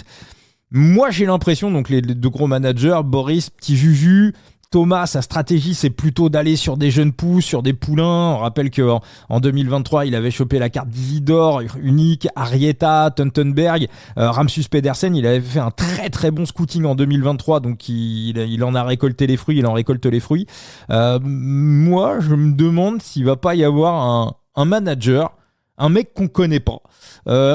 Moi, j'ai l'impression, donc les deux gros managers, Boris, Petit Juju, Thomas, sa stratégie, c'est plutôt d'aller sur des jeunes pousses, sur des poulains. On rappelle qu'en 2023, il avait chopé la carte d'Isidore, unique, Arietta, Tuntenberg, Ramsus Pedersen. Il avait fait un très très bon scouting en 2023, donc il en a récolté les fruits, il en récolte les fruits. Moi, je me demande s'il va pas y avoir un manager, un mec qu'on connaît pas,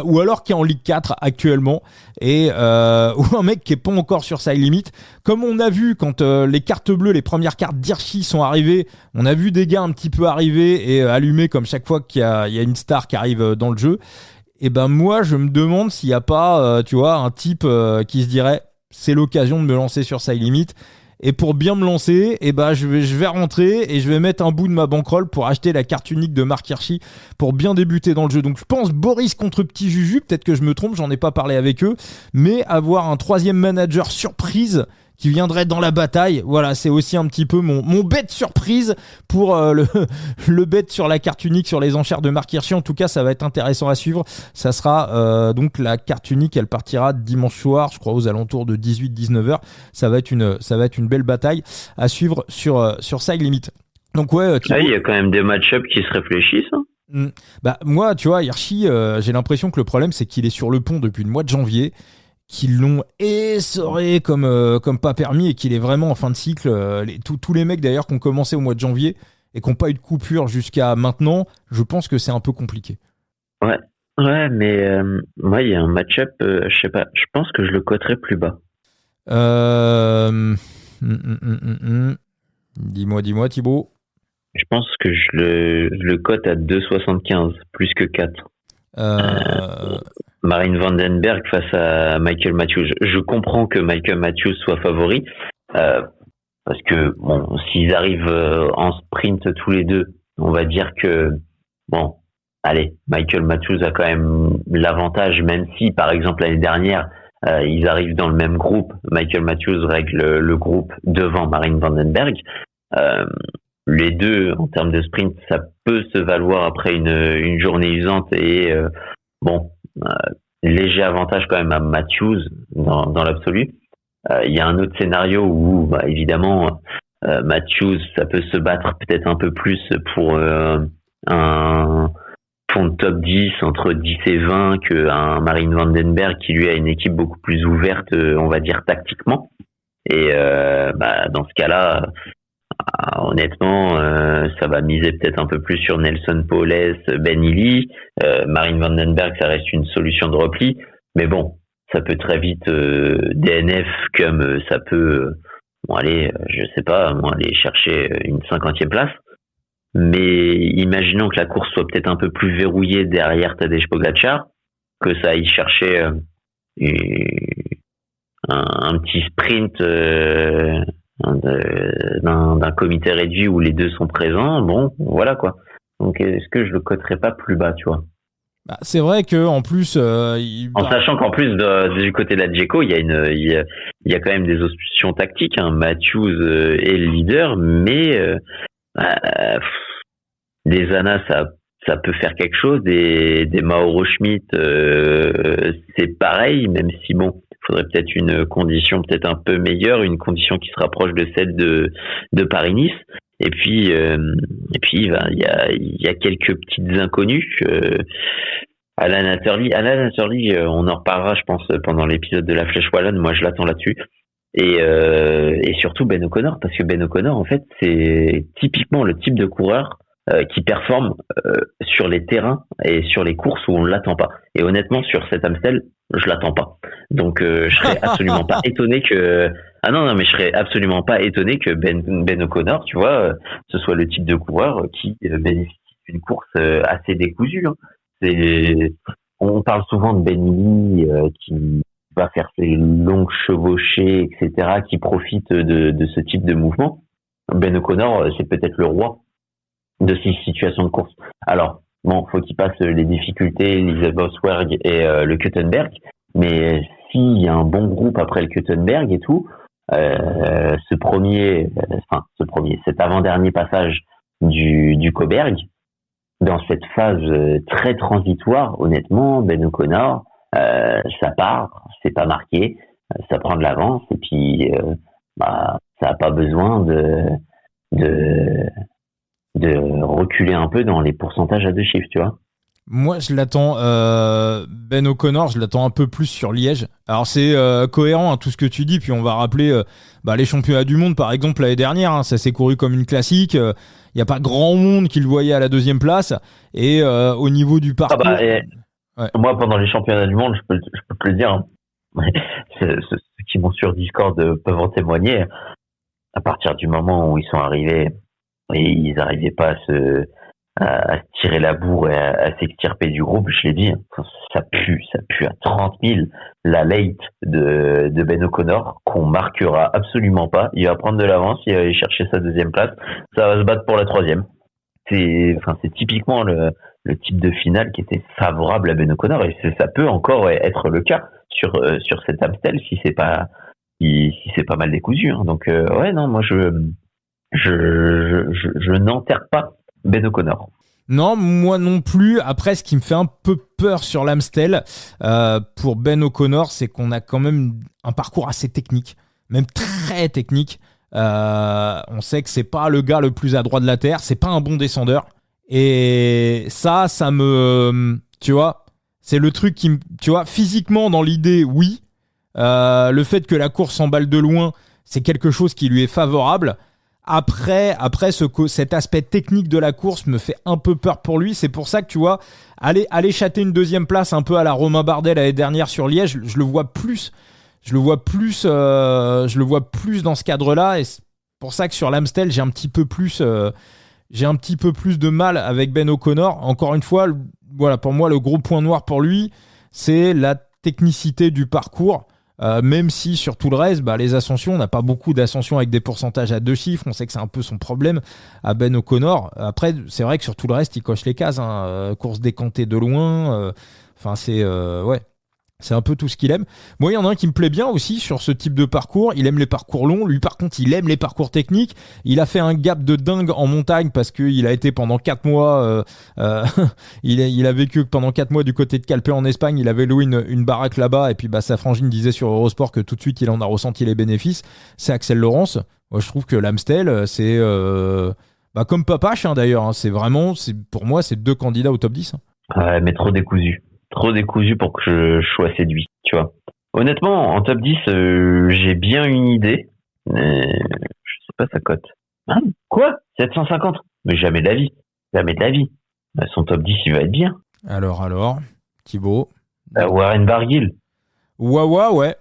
ou alors qui est en Ligue 4 actuellement, ou un mec qui est pas encore sur SideLimit. Comme on a vu quand les cartes bleues, les premières cartes d'Hirschi sont arrivées, on a vu des gars un petit peu arriver et allumer comme chaque fois qu'il y a une star qui arrive dans le jeu. Et ben moi, je me demande s'il y a pas, un type qui se dirait c'est l'occasion de me lancer sur SideLimit. Et pour bien me lancer, je vais rentrer et je vais mettre un bout de ma bankroll pour acheter la carte unique de Marc Hirschi pour bien débuter dans le jeu. Donc je pense Boris contre Petit Juju, peut-être que je me trompe, j'en ai pas parlé avec eux, mais avoir un troisième manager surprise qui viendrait dans la bataille, voilà, c'est aussi un petit peu mon bet surprise pour le bet sur la carte unique, sur les enchères de Marc Hirschi. En tout cas, ça va être intéressant à suivre. Ça sera donc la carte unique, elle partira dimanche soir, je crois aux alentours de 18-19h. Ça va être une belle bataille à suivre sur SideLimit. Donc ouais, il y a quand même des match-up qui se réfléchissent. Hein. Moi, tu vois, Hirschi, j'ai l'impression que le problème, c'est qu'il est sur le pont depuis le mois de janvier, qu'ils l'ont essoré comme pas permis, et qu'il est vraiment en fin de cycle. Tous les mecs d'ailleurs qui ont commencé au mois de janvier et qui n'ont pas eu de coupure jusqu'à maintenant, je pense que c'est un peu compliqué. Ouais, mais moi, il y a un match-up, je sais pas, je pense que je le coterais plus bas. Dis-moi, Thibaut. Je pense que je le cote à 2,75, plus que 4. Marine Vandenberg face à Michael Matthews. Je comprends que Michael Matthews soit favori. parce que bon, s'ils arrivent en sprint tous les deux, on va dire que bon, allez, Michael Matthews a quand même l'avantage, même si par exemple l'année dernière ils arrivent dans le même groupe. Michael Matthews règle le groupe devant Marine Vandenberg. Les deux, en termes de sprint, ça peut se valoir après une journée usante et léger avantage quand même à Matthews dans l'absolu. Il y a un autre scénario où, évidemment, Matthews, ça peut se battre peut-être un peu plus pour un fond de top 10, entre 10 et 20, qu'un Marine Vandenberg qui, lui, a une équipe beaucoup plus ouverte, on va dire, tactiquement. Et dans ce cas-là, honnêtement, ça va miser peut-être un peu plus sur Nelson Powless, Ben Healy. Marine Vandenberg, ça reste une solution de repli. Mais bon, ça peut très vite DNF comme ça peut aller, je sais pas, aller chercher une 50e place. Mais imaginons que la course soit peut-être un peu plus verrouillée derrière Tadej Pogačar, que ça aille chercher un petit sprint d'un comité réduit où les deux sont présents. Bon, voilà quoi. Donc est-ce que je le coterais pas plus bas, tu vois? C'est vrai que en plus, en sachant qu'en plus du côté de la Djeko, il y a quand même des options tactiques. Hein. Matthews est le leader, mais des Anna, ça peut faire quelque chose. Des Mauro Schmidt, c'est pareil, même si bon, il faudrait peut-être une condition peut-être un peu meilleure, une condition qui se rapproche de celle de Paris-Nice. Et puis il y a quelques petites inconnues. Alan Atterley, on en reparlera, je pense, pendant l'épisode de la Flèche Wallonne. Moi, je l'attends là-dessus. Et surtout Ben O'Connor, parce que Ben O'Connor, en fait, c'est typiquement le type de coureur qui performe sur les terrains et sur les courses où on l'attend pas. Et honnêtement, sur cet Amstel, je l'attends pas. Donc, je serais absolument pas étonné que mais je serais absolument pas étonné que Ben O'Connor, tu vois, ce soit le type de coureur qui bénéficie d'une course assez décousue. Hein. On parle souvent de Ben Healy qui va faire ses longues chevauchées, etc., qui profite de ce type de mouvement. Ben O'Connor, c'est peut-être le roi de ces situations de course. Alors, bon, faut qu'il passe les difficultés, l'Ise Bosberg et le Kuttenberg, mais s'il y a un bon groupe après le Kuttenberg et tout, cet avant-dernier passage du Koberg, dans cette phase très transitoire, honnêtement, Ben O'Connor, ça part, c'est pas marqué, ça prend de l'avance et puis ça a pas besoin de reculer un peu dans les pourcentages à deux chiffres, tu vois. Moi, je l'attends, Ben O'Connor, je l'attends un peu plus sur Liège. Alors, c'est cohérent, hein, tout ce que tu dis, puis on va rappeler les championnats du monde, par exemple, l'année dernière, hein, ça s'est couru comme une classique. Il n'y a pas grand monde qui le voyait à la deuxième place. Et au niveau du parcours... Moi, pendant les championnats du monde, je peux te le dire, hein. Ceux qui m'ont sur Discord peuvent en témoigner. À partir du moment où ils sont arrivés et ils n'arrivaient pas à se tirer la bourre et à s'extirper du groupe, je l'ai dit, ça pue à 30 000 la late de Ben O'Connor, qu'on marquera absolument pas. Il va prendre de l'avance, il va aller chercher sa deuxième place, ça va se battre pour la troisième. C'est typiquement le type de finale qui était favorable à Ben O'Connor, et ça peut encore être le cas sur cet Amstel si c'est pas mal décousu. Hein. Donc moi je n'enterre pas Ben O'Connor. Non, moi non plus. Après, ce qui me fait un peu peur sur l'Amstel, pour Ben O'Connor, c'est qu'on a quand même un parcours assez technique, même très technique. On sait que c'est pas le gars le plus adroit de la Terre, c'est pas un bon descendeur. Et ça me... Tu vois, c'est le truc qui me... Tu vois, physiquement, dans l'idée, oui. Le fait que la course s'emballe de loin, c'est quelque chose qui lui est favorable. Après cet aspect technique de la course me fait un peu peur pour lui. C'est pour ça que, tu vois, aller châter une deuxième place un peu à la Romain Bardet l'année dernière sur Liège, je le vois plus dans ce cadre-là. Et c'est pour ça que sur l'Amstel, j'ai un petit peu plus de mal avec Ben O'Connor. Encore une fois, voilà, pour moi, le gros point noir pour lui, c'est la technicité du parcours. Même si sur tout le reste, les ascensions, on n'a pas beaucoup d'ascensions avec des pourcentages à 2 chiffres. On sait que c'est un peu son problème à Ben O'Connor. Après, c'est vrai que sur tout le reste, il coche les cases. Course décantée de loin. C'est ouais. C'est un peu tout ce qu'il aime. Moi, il y en a un qui me plaît bien aussi sur ce type de parcours. Il aime les parcours longs. Lui, par contre, il aime les parcours techniques. Il a fait un gap de dingue en montagne parce qu'il a été pendant 4 mois... il a vécu pendant 4 mois du côté de Calpe en Espagne. Il avait loué une baraque là-bas. Et puis, sa frangine disait sur Eurosport que tout de suite, il en a ressenti les bénéfices. C'est Axel Laurence. Moi, je trouve que l'Amstel, c'est... comme Papache, d'ailleurs. C'est vraiment... pour moi, c'est 2 candidats au top 10. Ouais, mais trop décousu. Trop décousu pour que je sois séduit, tu vois. Honnêtement, en top 10, j'ai bien une idée, mais je sais pas sa cote. Quoi 750 ? Mais jamais de la vie. Jamais de la vie. Son top 10, il va être bien. Alors, Thibaut. Warren Barguil. Ouais. Ouais,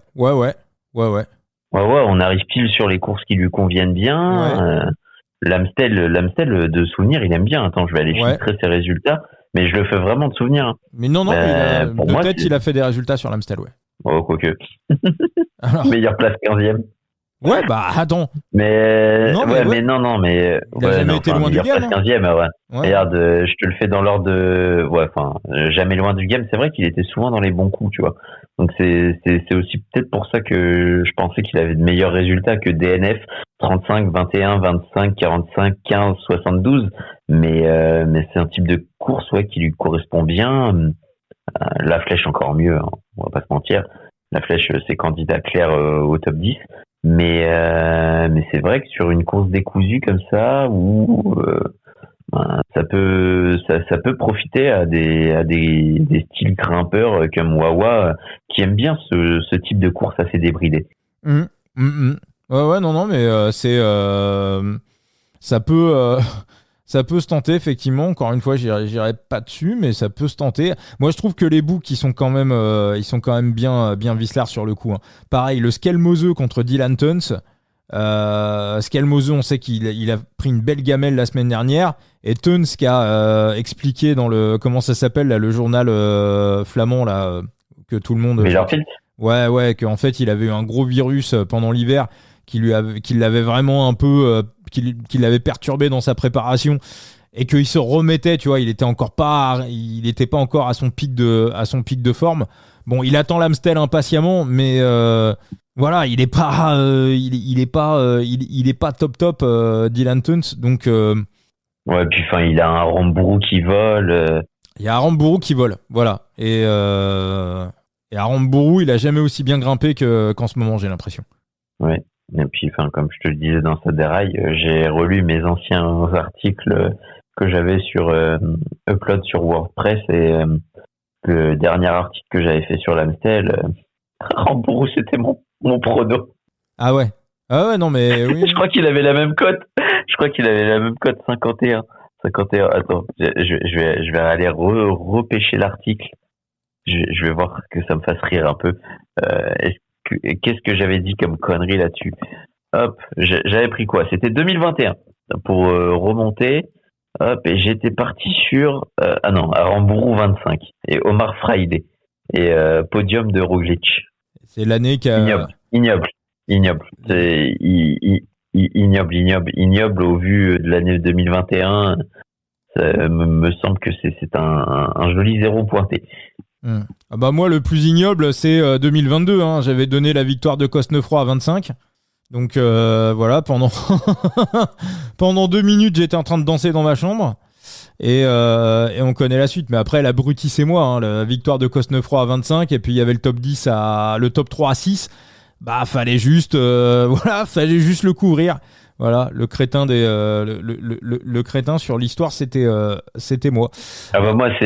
on arrive pile sur les courses qui lui conviennent bien. Ouais. L'Amstel, de souvenir, il aime bien. Attends, je vais aller filtrer ses résultats. Mais je le fais vraiment de souvenir. Mais non, peut-être il a fait des résultats sur l'Amstel, ouais. Oh, quoique. Meilleure place 15e. Ouais, attends. Mais non, mais il a jamais été loin du game. Place 15e, ouais. Regarde, je te le fais dans l'ordre de... jamais loin du game. C'est vrai qu'il était souvent dans les bons coups, tu vois. Donc c'est aussi peut-être pour ça que je pensais qu'il avait de meilleurs résultats que DNF 35, 21, 25, 45, 15, 72. Mais c'est un type de course qui lui correspond bien. La Flèche encore mieux, hein, on va pas se mentir. La Flèche, c'est candidat clair au top 10. Mais c'est vrai que sur une course décousue comme ça, où ça peut profiter à des styles grimpeurs comme Wawa qui aiment bien ce type de course assez débridée. Ouais, non, mais c'est ça peut se tenter, effectivement. Encore une fois, j'irai pas dessus, mais ça peut se tenter. Moi, je trouve que les boucs, ils sont quand même bien vicelards sur le coup. Pareil, le Skelmose contre Dylan Teuns. Skelmose, on sait qu'il a pris une belle gamelle la semaine dernière. Et Teuns qui a expliqué dans comment ça s'appelle, là, le journal flamand, là, que tout le monde... Ouais, qu'en fait, il avait eu un gros virus pendant l'hiver qui l'avait vraiment un peu... qui l'avait perturbé dans sa préparation et qu'il se remettait, tu vois, il était pas encore à son pic de forme. Bon, il attend l'Amstel impatiemment, mais voilà, il est pas top Dylan Teuns, donc ouais, puis il a un Rambourou qui vole. Il y a un Rambourou qui vole, voilà, et à Rambourou, il a jamais aussi bien grimpé qu'en ce moment, j'ai l'impression. Ouais. Et puis, comme je te le disais dans ce dérail, j'ai relu mes anciens articles que j'avais sur Upload sur WordPress et le dernier article que j'avais fait sur l'Amstel, Rambourou, c'était mon prono. Ah ouais, non mais oui. Je crois qu'il avait la même cote. 51. Attends, je vais aller repêcher l'article. Je vais voir que ça me fasse rire un peu. Qu'est-ce que j'avais dit comme connerie là-dessus ? Hop, j'avais pris quoi ? C'était 2021 pour remonter. Hop, et j'étais parti sur à Rambourou 25 et Omar Friday et podium de Roglic. C'est l'année qui a ignoble. C'est ignoble au vu de l'année 2021. Ça me semble que c'est un joli zéro pointé. Moi, le plus ignoble, c'est 2022. J'avais donné la victoire de Cosnefroy à 25. Donc voilà, pendant 2 minutes, j'étais en train de danser dans ma chambre. Et on connaît la suite. Mais après, l'abrutissez-moi. La victoire de Cosnefroy à 25. Et puis, il y avait le top 3 à 6. Fallait juste le couvrir. Voilà, le crétin le crétin sur l'histoire, c'était moi. Moi, tu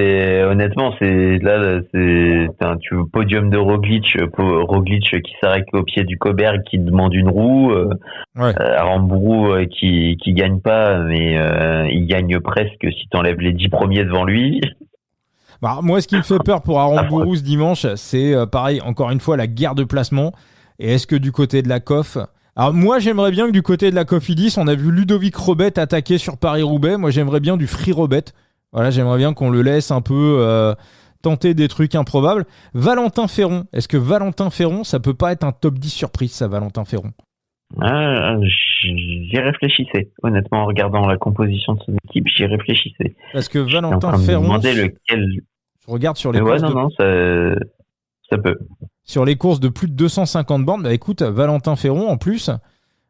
veux podium de Roglic qui s'arrête au pied du Coberg, qui demande une roue, Rambourou qui gagne pas, mais il gagne presque si t'enlèves les 10 premiers devant lui. Moi, ce qui me fait peur pour Aramburu ce dimanche, c'est pareil, encore une fois, la guerre de placement. Et est-ce que du côté de la COF... Alors moi, j'aimerais bien que du côté de la Cofidis, on a vu Ludovic Robet attaquer sur Paris-Roubaix. Moi, j'aimerais bien du Free Robet. Voilà, j'aimerais bien qu'on le laisse un peu tenter des trucs improbables. Valentin Ferron, est-ce que Valentin Ferron, ça peut pas être un top 10 surprise, ça, Valentin Ferron? J'y réfléchissais. Honnêtement, en regardant la composition de son équipe, j'y réfléchissais. Parce que Valentin Je Ferron, demandais lequel. je regarde sur les Ouais, courses non, ça peut. sur les courses de plus de 250 bornes. Bah écoute, Valentin Ferron, en plus,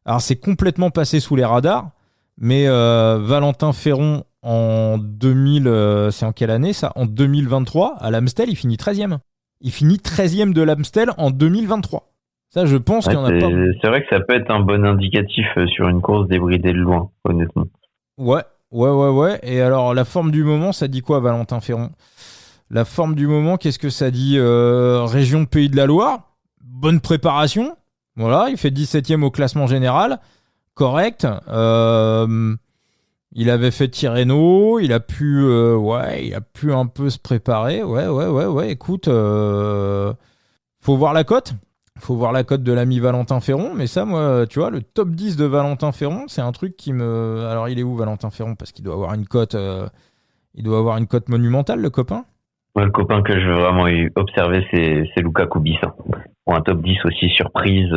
alors c'est complètement passé sous les radars, mais Valentin Ferron en 2000, c'est en quelle année ça? En 2023, à l'Amstel, il finit 13e. Il finit 13e de l'Amstel en 2023. Ça, je pense qu'il y en a pas. C'est vrai que ça peut être un bon indicatif sur une course débridée de loin, honnêtement. Ouais. Et alors, la forme du moment, ça dit quoi, Valentin Ferron? La forme du moment, qu'est-ce que ça dit? Région Pays de la Loire, bonne préparation. Voilà, il fait 17e au classement général. Correct. Il avait fait Tirreno, il a pu un peu se préparer. Ouais. Écoute, faut voir la cote. Faut voir la cote de l'ami Valentin Ferron. Mais ça, moi, tu vois, le top 10 de Valentin Ferron, c'est un truc qui me... Alors, il est où, Valentin Ferron? Parce qu'il doit avoir une cote... Il doit avoir une cote monumentale, le copain. Ouais, le copain que je veux vraiment observer, c'est Luca Kubis. Pour un top 10 aussi, surprise.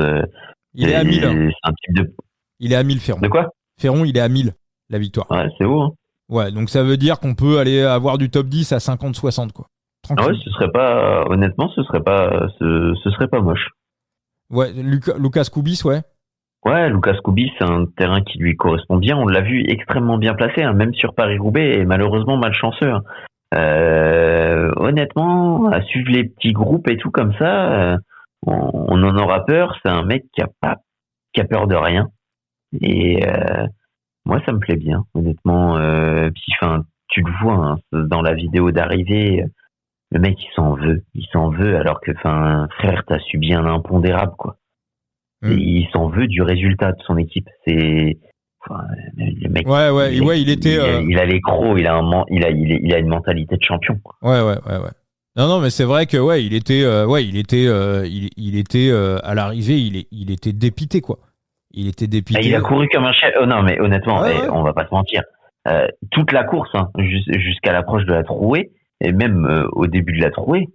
Il est à 1000. C'est un type de... Il est à 1000, Ferron. De quoi? Ferron, il est à 1000, la victoire. Ouais, c'est haut. Ouais, donc ça veut dire qu'on peut aller avoir du top 10 à 50-60, quoi. Tranquille. Ouais, ce serait pas... Honnêtement, ce serait pas moche. Ouais, Lucas Kubis, ouais. Ouais, Lucas Kubis, c'est un terrain qui lui correspond bien. On l'a vu extrêmement bien placé, même sur Paris-Roubaix, et malheureusement malchanceux. Honnêtement, à suivre les petits groupes et tout comme ça, on en aura peur. C'est un mec qui a peur de rien. Et moi, ça me plaît bien, honnêtement. Puis, tu le vois dans la vidéo d'arrivée, le mec il s'en veut, alors que, frère, t'as subi un impondérable, quoi. Et il s'en veut du résultat de son équipe. C'est le mec. Il était. Il a les crocs, il a une mentalité de champion. Ouais. Non, mais c'est vrai que il était à l'arrivée, il était dépité, quoi. Il était dépité. Il a couru comme un chef. Oh non, mais honnêtement, on va pas se mentir. Toute la course, jusqu'à l'approche de la trouée, et même au début de la trouée,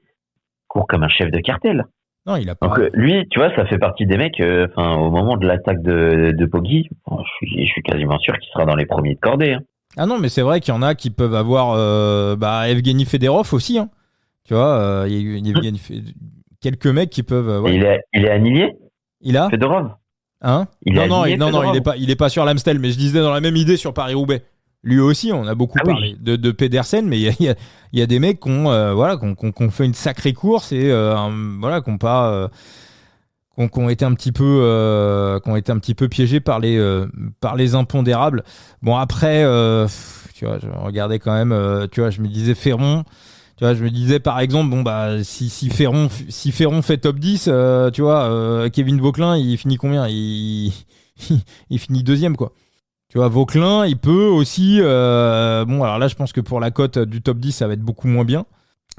court comme un chef de cartel. Non, il a pas. Donc lui, tu vois, ça fait partie des mecs. Au moment de l'attaque de Poggi, je suis quasiment sûr qu'il sera dans les premiers de cordée. Ah non, mais c'est vrai qu'il y en a qui peuvent avoir. Evgeny Fedorov aussi. Tu vois, il y a quelques mecs qui peuvent. Il est annihilé. Il a. Fedorov. Hein? Non, il est pas sur l'Amstel, mais je disais dans la même idée sur Paris-Roubaix. Lui aussi, on a beaucoup parlé de Pedersen, mais il y a des mecs qui ont fait une sacrée course et qui ont été un petit peu piégés par les impondérables. Bon, après, tu vois, je regardais quand même, tu vois, je me disais Ferron. Tu vois, je me disais par exemple, si Ferron fait top 10, tu vois, Kevin Vauquelin, il finit combien? Il finit deuxième, quoi. Tu vois, Vauquelin, il peut aussi... alors là, je pense que pour la cote du top 10, ça va être beaucoup moins bien.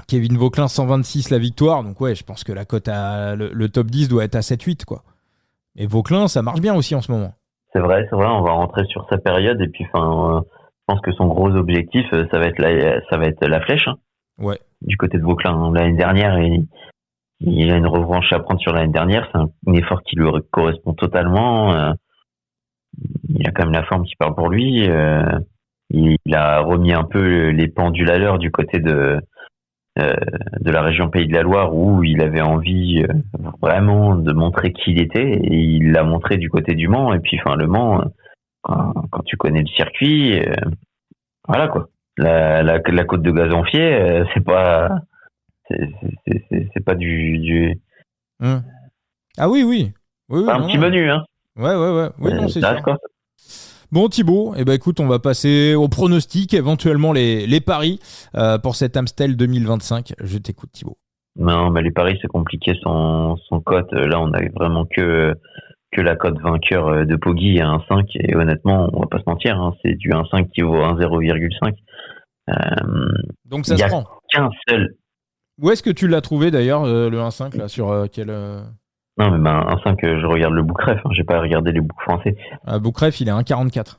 Kevin Vauquelin, 126 la victoire. Donc ouais, je pense que la cote le top 10 doit être à 7-8, quoi. Et Vauquelin, ça marche bien aussi en ce moment. C'est vrai, on va rentrer sur sa période. Et puis, je pense que son gros objectif, ça va être la flèche. Ouais. Du côté de Vauquelin. L'année dernière, il a une revanche à prendre sur l'année dernière. C'est un effort qui lui correspond totalement. Il a quand même la forme qui parle pour lui. Il a remis un peu les pendules à l'heure du côté de la région Pays de la Loire, où il avait envie vraiment de montrer qui il était, et il l'a montré du côté du Mans. Et puis, le Mans, quand tu connais le circuit, voilà, quoi. La côte de Gazonfier, c'est pas du Ah oui, pas un petit menu, hein. Ouais. Oui, non, c'est sûr. Quoi. Bon, Thibaut, écoute, on va passer au pronostic, éventuellement les paris pour cet Amstel 2025. Je t'écoute, Thibaut. Non, mais les paris, c'est compliqué son cote. Là, on a vraiment que la cote vainqueur de Poggi à 1,5. Et honnêtement, on va pas se mentir, c'est du 1,5 qui vaut 1,0,5. Donc ça se prend. Il y a qu'un seul. Où est-ce que tu l'as trouvé d'ailleurs, le 1,5 là, sur quel... Non, mais 1,5, je regarde le bookref, j'ai pas regardé les books français. Bookref, il est 1,44.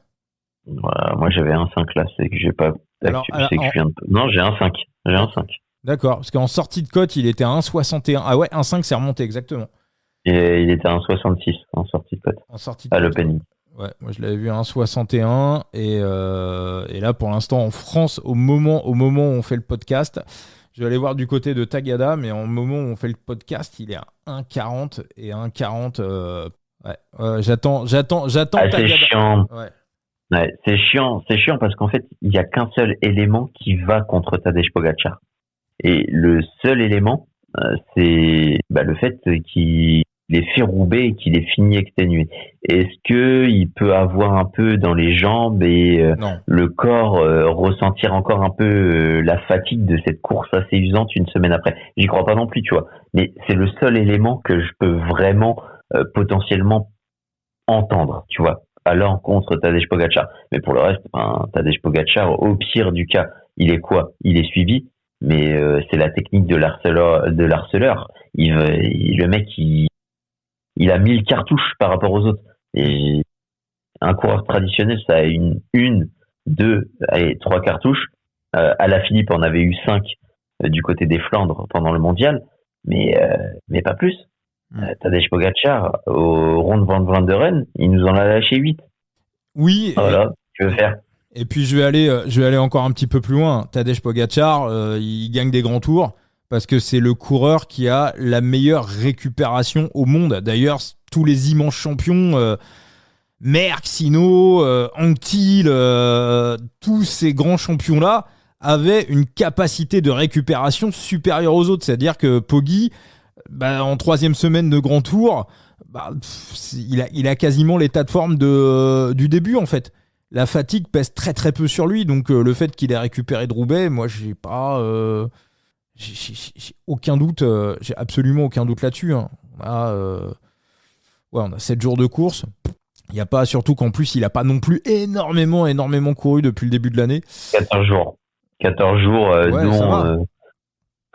Voilà, moi j'avais 1,5 là, c'est que j'ai pas. Alors, Non, j'ai 1,5. J'ai 1,5. D'accord, parce qu'en sortie de cote, il était à 1,61. Ah ouais, 1,5, c'est remonté, exactement. Et il était à 1,66 en sortie de cote En sortie de à cote. l'opening. Ouais, moi je l'avais vu à 1,61 et là pour l'instant en France, au moment où on fait le podcast, je vais aller voir du côté de Tagada, mais au moment où on fait le podcast, il est à 1,40 et 1,40. J'attends Ah, c'est Tagada. chiant. Ouais. Ouais, c'est chiant parce qu'en fait, il y a qu'un seul élément qui va contre Tadej Pogacar. Et le seul élément, c'est le fait qu'il est fait rouber et qu'il est fini exténué. Est-ce que il peut avoir un peu dans les jambes et le corps ressentir encore un peu la fatigue de cette course assez usante une semaine après? J'y crois pas non plus, tu vois. Mais c'est le seul élément que je peux vraiment potentiellement entendre, tu vois, à l'encontre Tadej Pogacar. Mais pour le reste, Tadej Pogacar, au pire du cas, il est quoi? Il est suivi, mais c'est la technique de l'harceleur. Le mec, il a 1000 cartouches par rapport aux autres. Et un coureur traditionnel, ça a deux, allez, 3 cartouches. Alaphilippe en avait eu 5 du côté des Flandres pendant le mondial, mais pas plus. Tadej Pogacar, au Ronde van Vlaanderen, il nous en a lâché 8. Oui. Voilà, tu veux faire. Et puis je vais aller encore un petit peu plus loin. Tadej Pogacar, il gagne des grands tours parce que c'est le coureur qui a la meilleure récupération au monde. D'ailleurs, tous les immenses champions, Merckx, Hinault, Anquetil, tous ces grands champions-là avaient une capacité de récupération supérieure aux autres. C'est-à-dire que Poggi, en 3e semaine de grand tour, il a quasiment l'état de forme du début en fait. La fatigue pèse très très peu sur lui, donc le fait qu'il ait récupéré de Roubaix, moi j'ai aucun doute, j'ai absolument aucun doute là-dessus. Hein. On a 7 jours de course. Il y a pas, surtout qu'en plus il a pas non plus énormément couru depuis le début de l'année. 14 jours,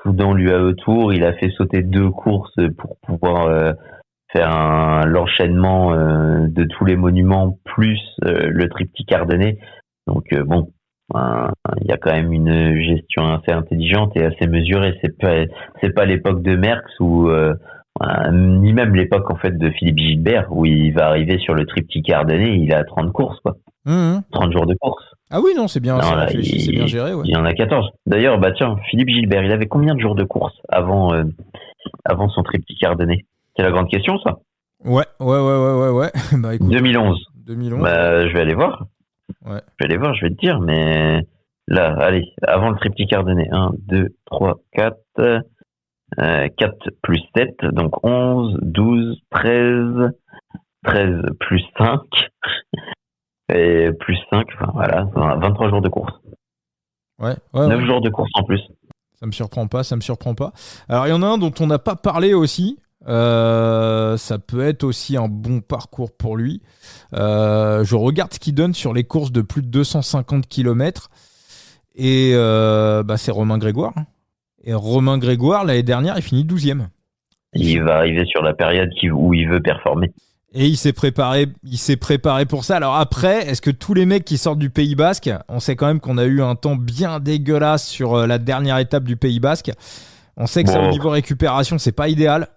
dont l'UAE Tour, il a fait sauter 2 courses pour pouvoir faire l'enchaînement de tous les monuments plus le triptyque ardennais. Donc il y a quand même une gestion assez intelligente et assez mesurée. C'est pas l'époque de Merckx ou ni même l'époque en fait de Philippe Gilbert où il va arriver sur le triptyque ardennais, il a 30 courses quoi. 30 jours de course. Ah oui, non, c'est bien réfléchi, c'est bien géré. Ouais. Il y en a 14. D'ailleurs, Philippe Gilbert, il avait combien de jours de course avant son triptyque ardennais? C'est la grande question, ça. Ouais. Écoute, 2011. Je vais aller voir. Ouais. Je vais te dire, mais là, allez, avant le triptyque ardennais. 1, 2, 3, 4. 4 plus 7, donc 11, 12, 13 plus 5. Et plus 5, voilà, 23 jours de course. Ouais, 9 jours de course en plus. Ça me surprend pas. Alors, il y en a un dont on n'a pas parlé aussi. Ça peut être aussi un bon parcours pour lui. Je regarde ce qu'il donne sur les courses de plus de 250 km. Et c'est Romain Grégoire. Et Romain Grégoire, l'année dernière, il finit 12e. Il va arriver sur la période où il veut performer. Et il s'est préparé pour ça. Alors après, est-ce que tous les mecs qui sortent du Pays Basque, on sait quand même qu'on a eu un temps bien dégueulasse sur la dernière étape du Pays Basque. On sait que ça, au niveau récupération, c'est pas idéal.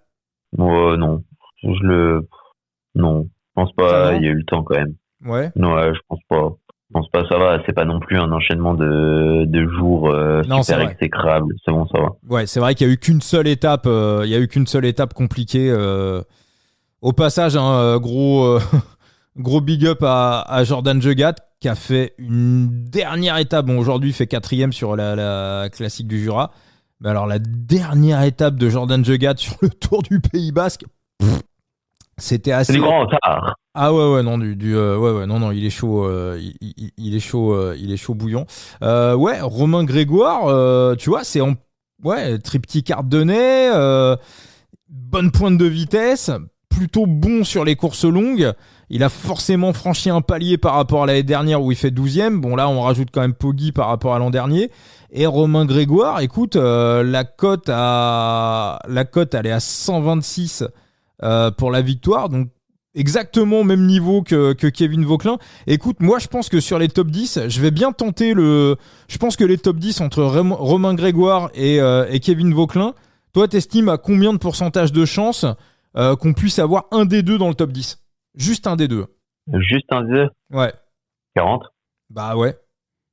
Non. Non, je pense pas. Il y a eu le temps quand même. Ouais. Non, je pense pas. Je pense pas, ça va. C'est pas non plus un enchaînement de jours super exécrables. C'est bon, ça va. Ouais, c'est vrai qu'il y a eu qu'une seule étape. Compliquée. Au passage, gros big up à Jordan Jegat qui a fait une dernière étape. Bon, aujourd'hui, il fait 4e sur la classique du Jura. Mais alors, la dernière étape de Jordan Jegat sur le Tour du Pays Basque, c'était assez. C'est du grand retard. Ah ouais, non, non, il est chaud, il est chaud bouillon. Romain Grégoire, tu vois, c'est triptyque ardennais, bonne pointe de vitesse. Plutôt bon sur les courses longues. Il a forcément franchi un palier par rapport à l'année dernière où il fait 12e. Bon, là, on rajoute quand même Poggi par rapport à l'an dernier. Et Romain Grégoire, écoute, la cote, elle est à 126 pour la victoire. Donc, exactement au même niveau que Kevin Vauquelin. Écoute, moi je pense que sur les top 10, je vais bien tenter je pense que les top 10 entre Romain Grégoire et Kevin Vauquelin, toi t'estimes à combien de pourcentage de chance qu'on puisse avoir un des deux dans le top 10? Juste un des deux. Juste un des deux? Ouais. 40? Bah ouais.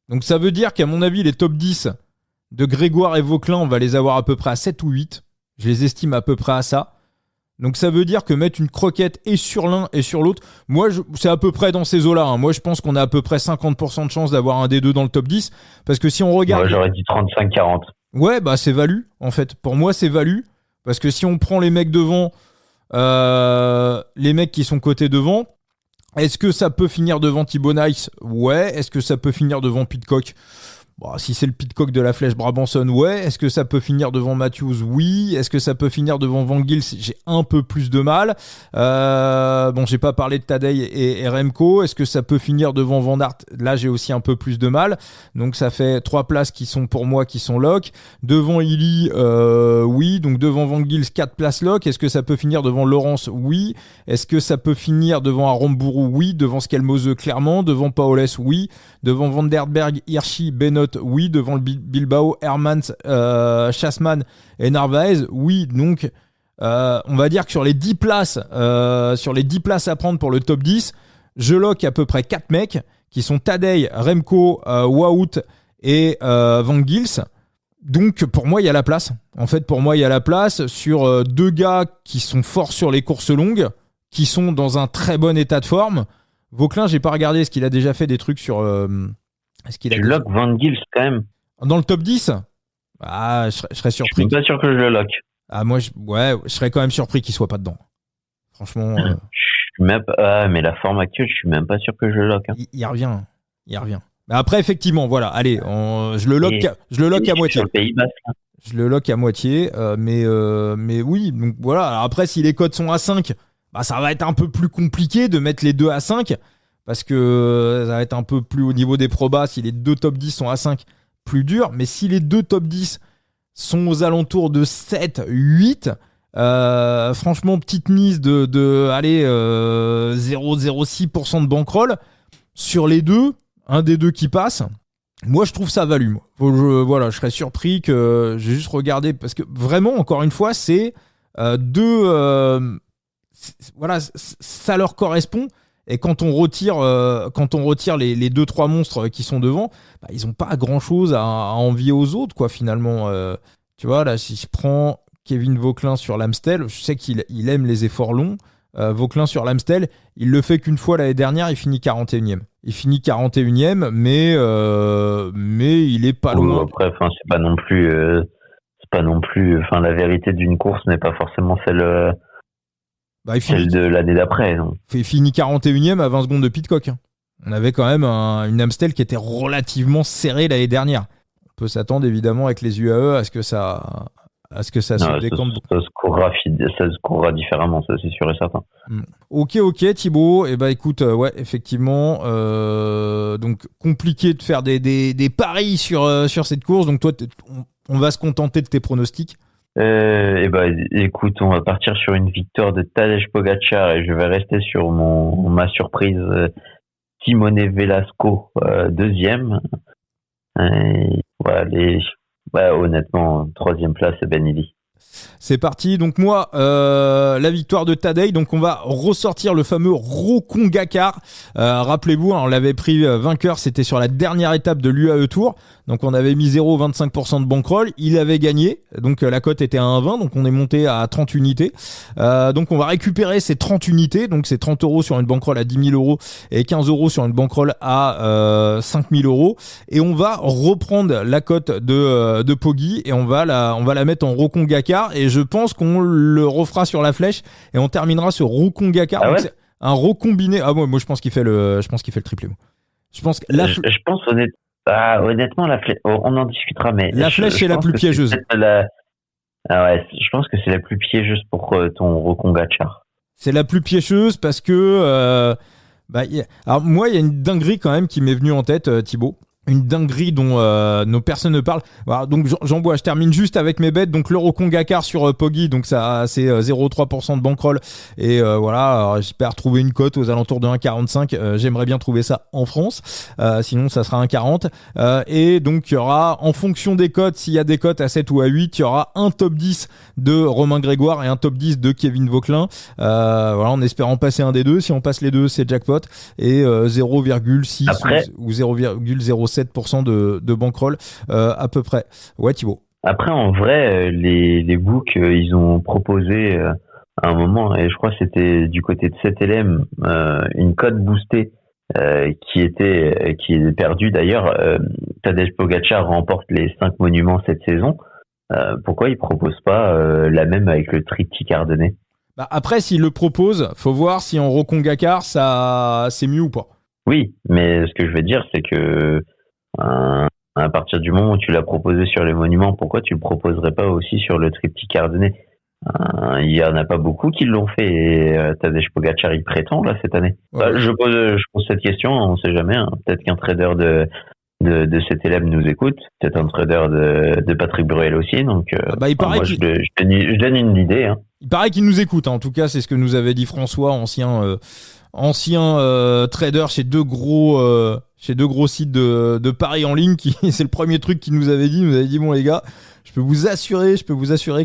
Donc ça veut dire qu'à mon avis, les top 10 de Grégoire et Vauquelin, on va les avoir à peu près à 7 ou 8. Je les estime à peu près à ça. Donc ça veut dire que mettre une croquette et sur l'un et sur l'autre, moi c'est à peu près dans ces eaux-là. Hein. Moi je pense qu'on a à peu près 50% de chance d'avoir un des deux dans le top 10. Parce que si on regarde... Moi j'aurais dit 35-40. Ouais, bah c'est value en fait. Pour moi c'est value. Parce que si on prend les mecs devant, les mecs qui sont cotés devant, est-ce que ça peut finir devant Thibaut Nice? Ouais. Est-ce que ça peut finir devant Pidcock? Bon, si c'est le Pidcock de la Flèche Brabanson, ouais. Est-ce que ça peut finir devant Matthews? Oui. Est-ce que ça peut finir devant Van Gils? J'ai un peu plus de mal. Bon, j'ai pas parlé de Tadej et Remco. Est-ce que ça peut finir devant Van Aert? Là, j'ai aussi un peu plus de mal. Donc, ça fait 3 places qui sont pour moi qui sont lock. Devant Illy, oui. Donc, devant Van Gils, 4 places lock. Est-ce que ça peut finir devant Laurence? Oui. Est-ce que ça peut finir devant Aramburu? Oui. Devant Skelmose, clairement. Devant Paoles, oui. Devant Van der Berg, Hirschi, Benoît, oui. Devant le Bilbao, Hermans, Schassman et Narvaez, oui. Donc, on va dire que sur les 10 places à prendre pour le top 10, je lock à peu près 4 mecs qui sont Tadej, Remco, Wout et Van Gils. Donc, pour moi, il y a la place. En fait, pour moi, il y a la place sur 2 gars qui sont forts sur les courses longues, qui sont dans un très bon état de forme. Vauquelin, j'ai pas regardé. Est-ce qu'il a déjà fait des trucs sur... Tu lock Van Gils quand même? Dans le top 10? Ah, je serais surpris. Je suis pas sûr que je le lock. Ah, moi, je serais quand même surpris qu'il soit pas dedans. Franchement... Je suis même pas... mais la forme actuelle, je suis même pas sûr que je le lock. Hein. Il revient. Mais après, effectivement, voilà. Allez, je le lock à moitié. Sur le Pays Basque. Je le lock à moitié. Mais oui, donc voilà. Alors après, si les codes sont à 5... bah, ça va être un peu plus compliqué de mettre les deux à 5 parce que ça va être un peu plus au niveau des probas. Si les deux top 10 sont à 5, plus dur. Mais si les deux top 10 sont aux alentours de 7, 8, franchement, petite mise de 0,06% de bankroll sur les deux, un des deux qui passe. Moi, je trouve ça value. Voilà, je serais surpris que j'ai juste regardé parce que vraiment, encore une fois, c'est deux. Voilà, ça leur correspond. Et quand on retire les 2-3 monstres qui sont devant, bah, ils n'ont pas grand-chose à envier aux autres, quoi, finalement. Tu vois, là, si je prends Kevin Vauquelin sur l'Amstel, je sais qu'il aime les efforts longs. Vauquelin sur l'Amstel, il le fait qu'une fois l'année dernière, il finit 41e. Il finit 41e, mais il est pas loin. Après, c'est pas non plus... la vérité d'une course n'est pas forcément celle de l'année d'après. Donc. Il finit 41e à 20 secondes de Pidcock. On avait quand même une Amstel qui était relativement serrée l'année dernière. On peut s'attendre évidemment avec les UAE à ce que ça se décante. Ça se courra différemment, ça c'est sûr et certain. Ok Thibaut, et bah écoute, ouais effectivement, donc compliqué de faire des paris sur cette course, donc toi on va se contenter de tes pronostics. Écoute, on va partir sur une victoire de Tadej Pogačar et je vais rester sur ma surprise Simone Velasco deuxième. Honnêtement, troisième place, c'est Ben Illy. C'est parti, donc moi, la victoire de Tadej, donc on va ressortir le fameux Rokongakar. Rappelez-vous, on l'avait pris vainqueur, c'était sur la dernière étape de l'UAE Tour, donc on avait mis 0,25% de bankroll, il avait gagné, donc la cote était à 1,20, donc on est monté à 30 unités. Donc on va récupérer ces 30 unités, donc c'est 30 euros sur une bankroll à 10 000 euros et 15 euros sur une bankroll à 5 000 euros, et on va reprendre la cote de Poggi et on va la mettre en Rokongakar, et je pense qu'on le refera sur la flèche et on terminera ce Rokongakar. Ah ouais, c'est un recombiné. Ah moi je pense qu'il fait le triplé. Je pense que honnêtement la flèche, on en discutera, mais la flèche est la plus piégeuse. Je pense que c'est la plus piégeuse pour ton Rokongakar. C'est la plus piégeuse parce que alors moi il y a une dinguerie quand même qui m'est venue en tête, Thibaut. une dinguerie dont nos personnes ne parlent. Voilà, donc j'en bois, je termine juste avec mes bêtes. Donc l'Eurocongakar sur Poggy, donc ça c'est 0,3% de bankroll et voilà, j'espère trouver une cote aux alentours de 1,45. J'aimerais bien trouver ça en France, sinon ça sera 1,40. Et donc il y aura, en fonction des cotes, s'il y a des cotes à 7 ou à 8, il y aura un top 10 de Romain Grégoire et un top 10 de Kevin Vauquelin. Voilà, en espérant passer un des deux. Si on passe les deux, c'est jackpot. Et 0,6 ou 0,07% de bankroll à peu près. Ouais, Thibaut. Après, en vrai, les books, ils ont proposé à un moment, et je crois que c'était du côté de 7LM, une cote boostée qui est perdue. D'ailleurs, Tadej Pogačar remporte les 5 monuments cette saison. Pourquoi ils proposent pas la même avec le triptyque ardennais? Bah après, s'ils le proposent, faut voir si en Eurocongakar, ça c'est mieux ou pas. Oui, mais ce que je veux dire, c'est que à partir du moment où tu l'as proposé sur les monuments, pourquoi tu le proposerais pas aussi sur le triptyque ardennais? Il y en a pas beaucoup qui l'ont fait, et Tadej Pogačar y prétend là cette année. Ouais. Je pose cette question, on sait jamais. Hein. Peut-être qu'un trader de cet élève nous écoute, peut-être un trader de Patrick Bruel aussi. Donc, il paraît moi, je donne une idée. Hein. Il paraît qu'il nous écoute. Hein. En tout cas, c'est ce que nous avait dit François, ancien trader chez deux gros sites de paris en ligne. C'est le premier truc qu'il nous avait dit. Il nous avait dit, bon les gars, je peux vous assurer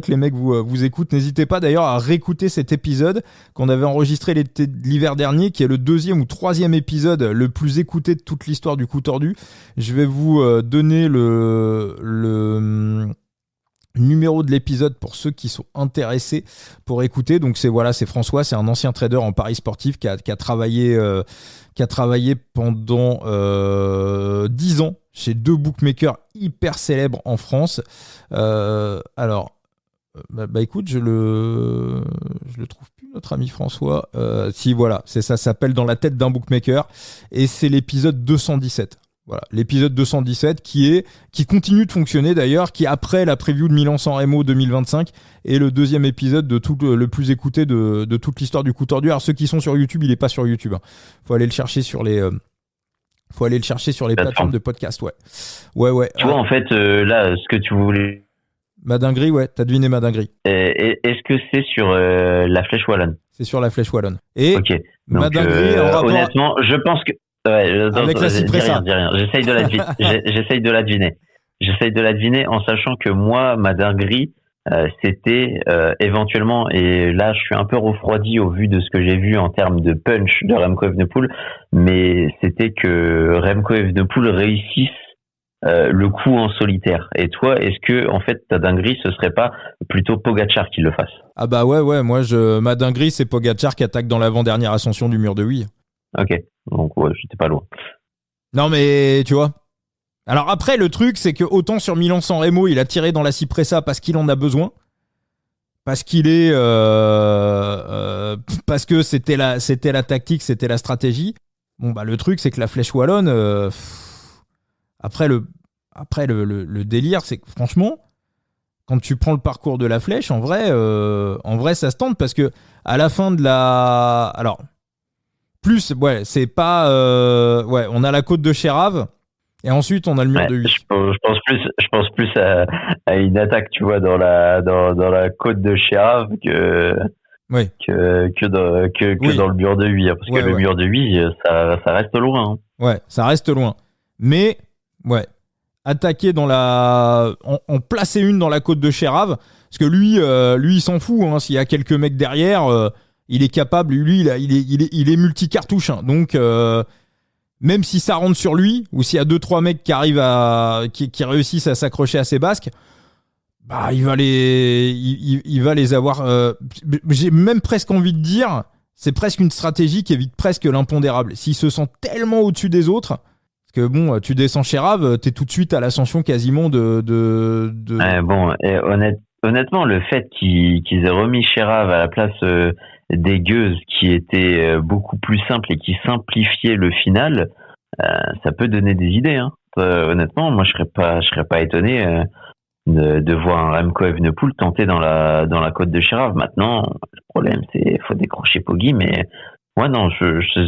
que les mecs vous écoutent. N'hésitez pas d'ailleurs à réécouter cet épisode qu'on avait enregistré l'hiver dernier, qui est le 2e ou 3e épisode le plus écouté de toute l'histoire du coup tordu. Je vais vous donner le numéro de l'épisode pour ceux qui sont intéressés pour écouter. Donc c'est François, c'est un ancien trader en paris sportif qui a travaillé pendant 10 ans chez 2 bookmakers hyper célèbres en France. Écoute, je le trouve plus, notre ami François. Si voilà, c'est ça, s'appelle Dans la tête d'un bookmaker, et c'est l'épisode 217. Voilà, l'épisode 217 qui continue de fonctionner d'ailleurs, qui après la preview de Milan-San Remo 2025 est le 2e épisode de tout le plus écouté de toute l'histoire du coup tordu. Alors ceux qui sont sur YouTube, il est pas sur YouTube. Hein. Faut aller le chercher sur les plateformes de podcast. Ouais. Tu vois, en fait, là, ce que tu voulais. Ma dinguerie, ouais, t'as deviné ma dinguerie. Est-ce que c'est sur la Flèche Wallonne? C'est sur la Flèche Wallonne. Et ok. Donc, ma dinguerie, honnêtement, je pense que. Ouais, avec la Cipressa. Dis rien. J'essaye de la deviner en sachant que moi, ma dinguerie, c'était éventuellement, et là je suis un peu refroidi au vu de ce que j'ai vu en termes de punch de Remco Evenepoel, mais c'était que Remco Evenepoel réussisse le coup en solitaire. Et toi, est-ce que en fait ta dinguerie, ce serait pas plutôt Pogačar qui le fasse? Ah bah ouais, moi ma dinguerie, c'est Pogačar qui attaque dans l'avant-dernière ascension du mur de Huy. Ok, donc ouais, j'étais pas loin. Non mais tu vois. Alors après, le truc, c'est que autant sur Milan-San Remo, il a tiré dans la Cipressa parce qu'il en a besoin, parce qu'il est, parce que c'était la tactique, c'était la stratégie. Bon bah le truc, c'est que la Flèche Wallonne, après le délire, c'est que franchement, quand tu prends le parcours de la Flèche, en vrai, ça se tente parce que à la fin de la, alors plus, ouais, c'est pas, ouais, on a la côte de Chérave. Et ensuite, on a le mur de Huy. Je pense plus à une attaque, tu vois, dans la côte de Chérave que dans le mur de Huy. Parce que le mur de Huy, ça reste loin. Hein. Ouais, ça reste loin. Mais, ouais, attaquer dans en placer une dans la côte de Chérave, parce que lui, il s'en fout. Hein, s'il y a quelques mecs derrière, il est capable, lui, il est multi-cartouche. Hein, donc, même si ça rentre sur lui, ou s'il y a 2-3 mecs qui arrivent qui réussissent à s'accrocher à ses basques, bah il va les avoir. J'ai même presque envie de dire, c'est presque une stratégie qui évite presque l'impondérable. S'il se sent tellement au-dessus des autres, parce que bon, tu descends Chérave, t'es tout de suite à l'ascension quasiment de... Bon, et honnêtement, le fait qu'ils aient remis Chérave à la place des gueuses qui était beaucoup plus simple et qui simplifiait le final, ça peut donner des idées. Hein. Honnêtement, moi je serais pas étonné de voir un Remco Evenepoel tenter dans la côte de Chérave. Maintenant, le problème c'est faut décrocher Poggy, mais moi non,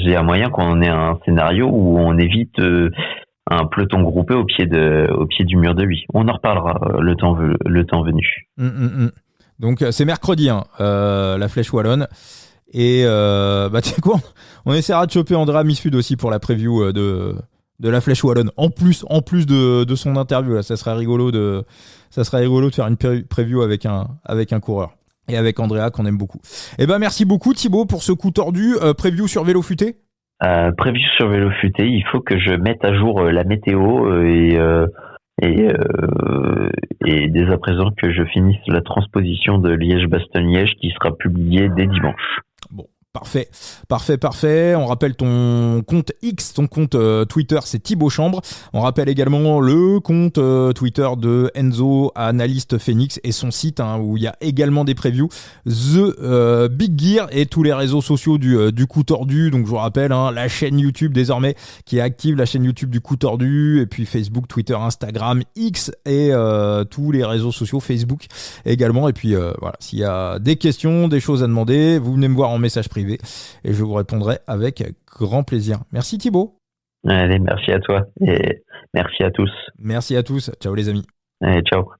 j'ai un moyen qu'on ait un scénario où on évite un peloton groupé au pied du mur de lui. On en reparlera le temps venu. Donc c'est mercredi, la Flèche Wallonne. Et tu sais quoi, on essaiera de choper Andrea Misfud aussi pour la preview de la Flèche Wallonne. En plus de son interview, là, ça serait rigolo de faire une preview avec un coureur. Et avec Andrea qu'on aime beaucoup. Eh ben merci beaucoup Thibaut pour ce coup tordu. Preview sur Vélo Futé. Preview sur Vélo Futé, il faut que je mette à jour la météo et dès à présent que je finisse la transposition de Liège-Bastogne-Liège qui sera publiée dès dimanche. Bon, parfait. On rappelle ton compte X, ton compte Twitter, c'est Thibaut Chambre. On rappelle également le compte Twitter de Enzo Analyste Phoenix et son site où il y a également des previews, The Big Gear, et tous les réseaux sociaux du Coup Tordu. Donc je vous rappelle la chaîne YouTube désormais qui est active, la chaîne YouTube du Coup Tordu, et puis Facebook, Twitter, Instagram, X et tous les réseaux sociaux, Facebook également. Et puis voilà, s'il y a des questions, des choses à demander, vous venez me voir en message privé et je vous répondrai avec grand plaisir. Merci Thibaut. Allez, merci à toi et merci à tous. Merci à tous. Ciao les amis. Allez, ciao.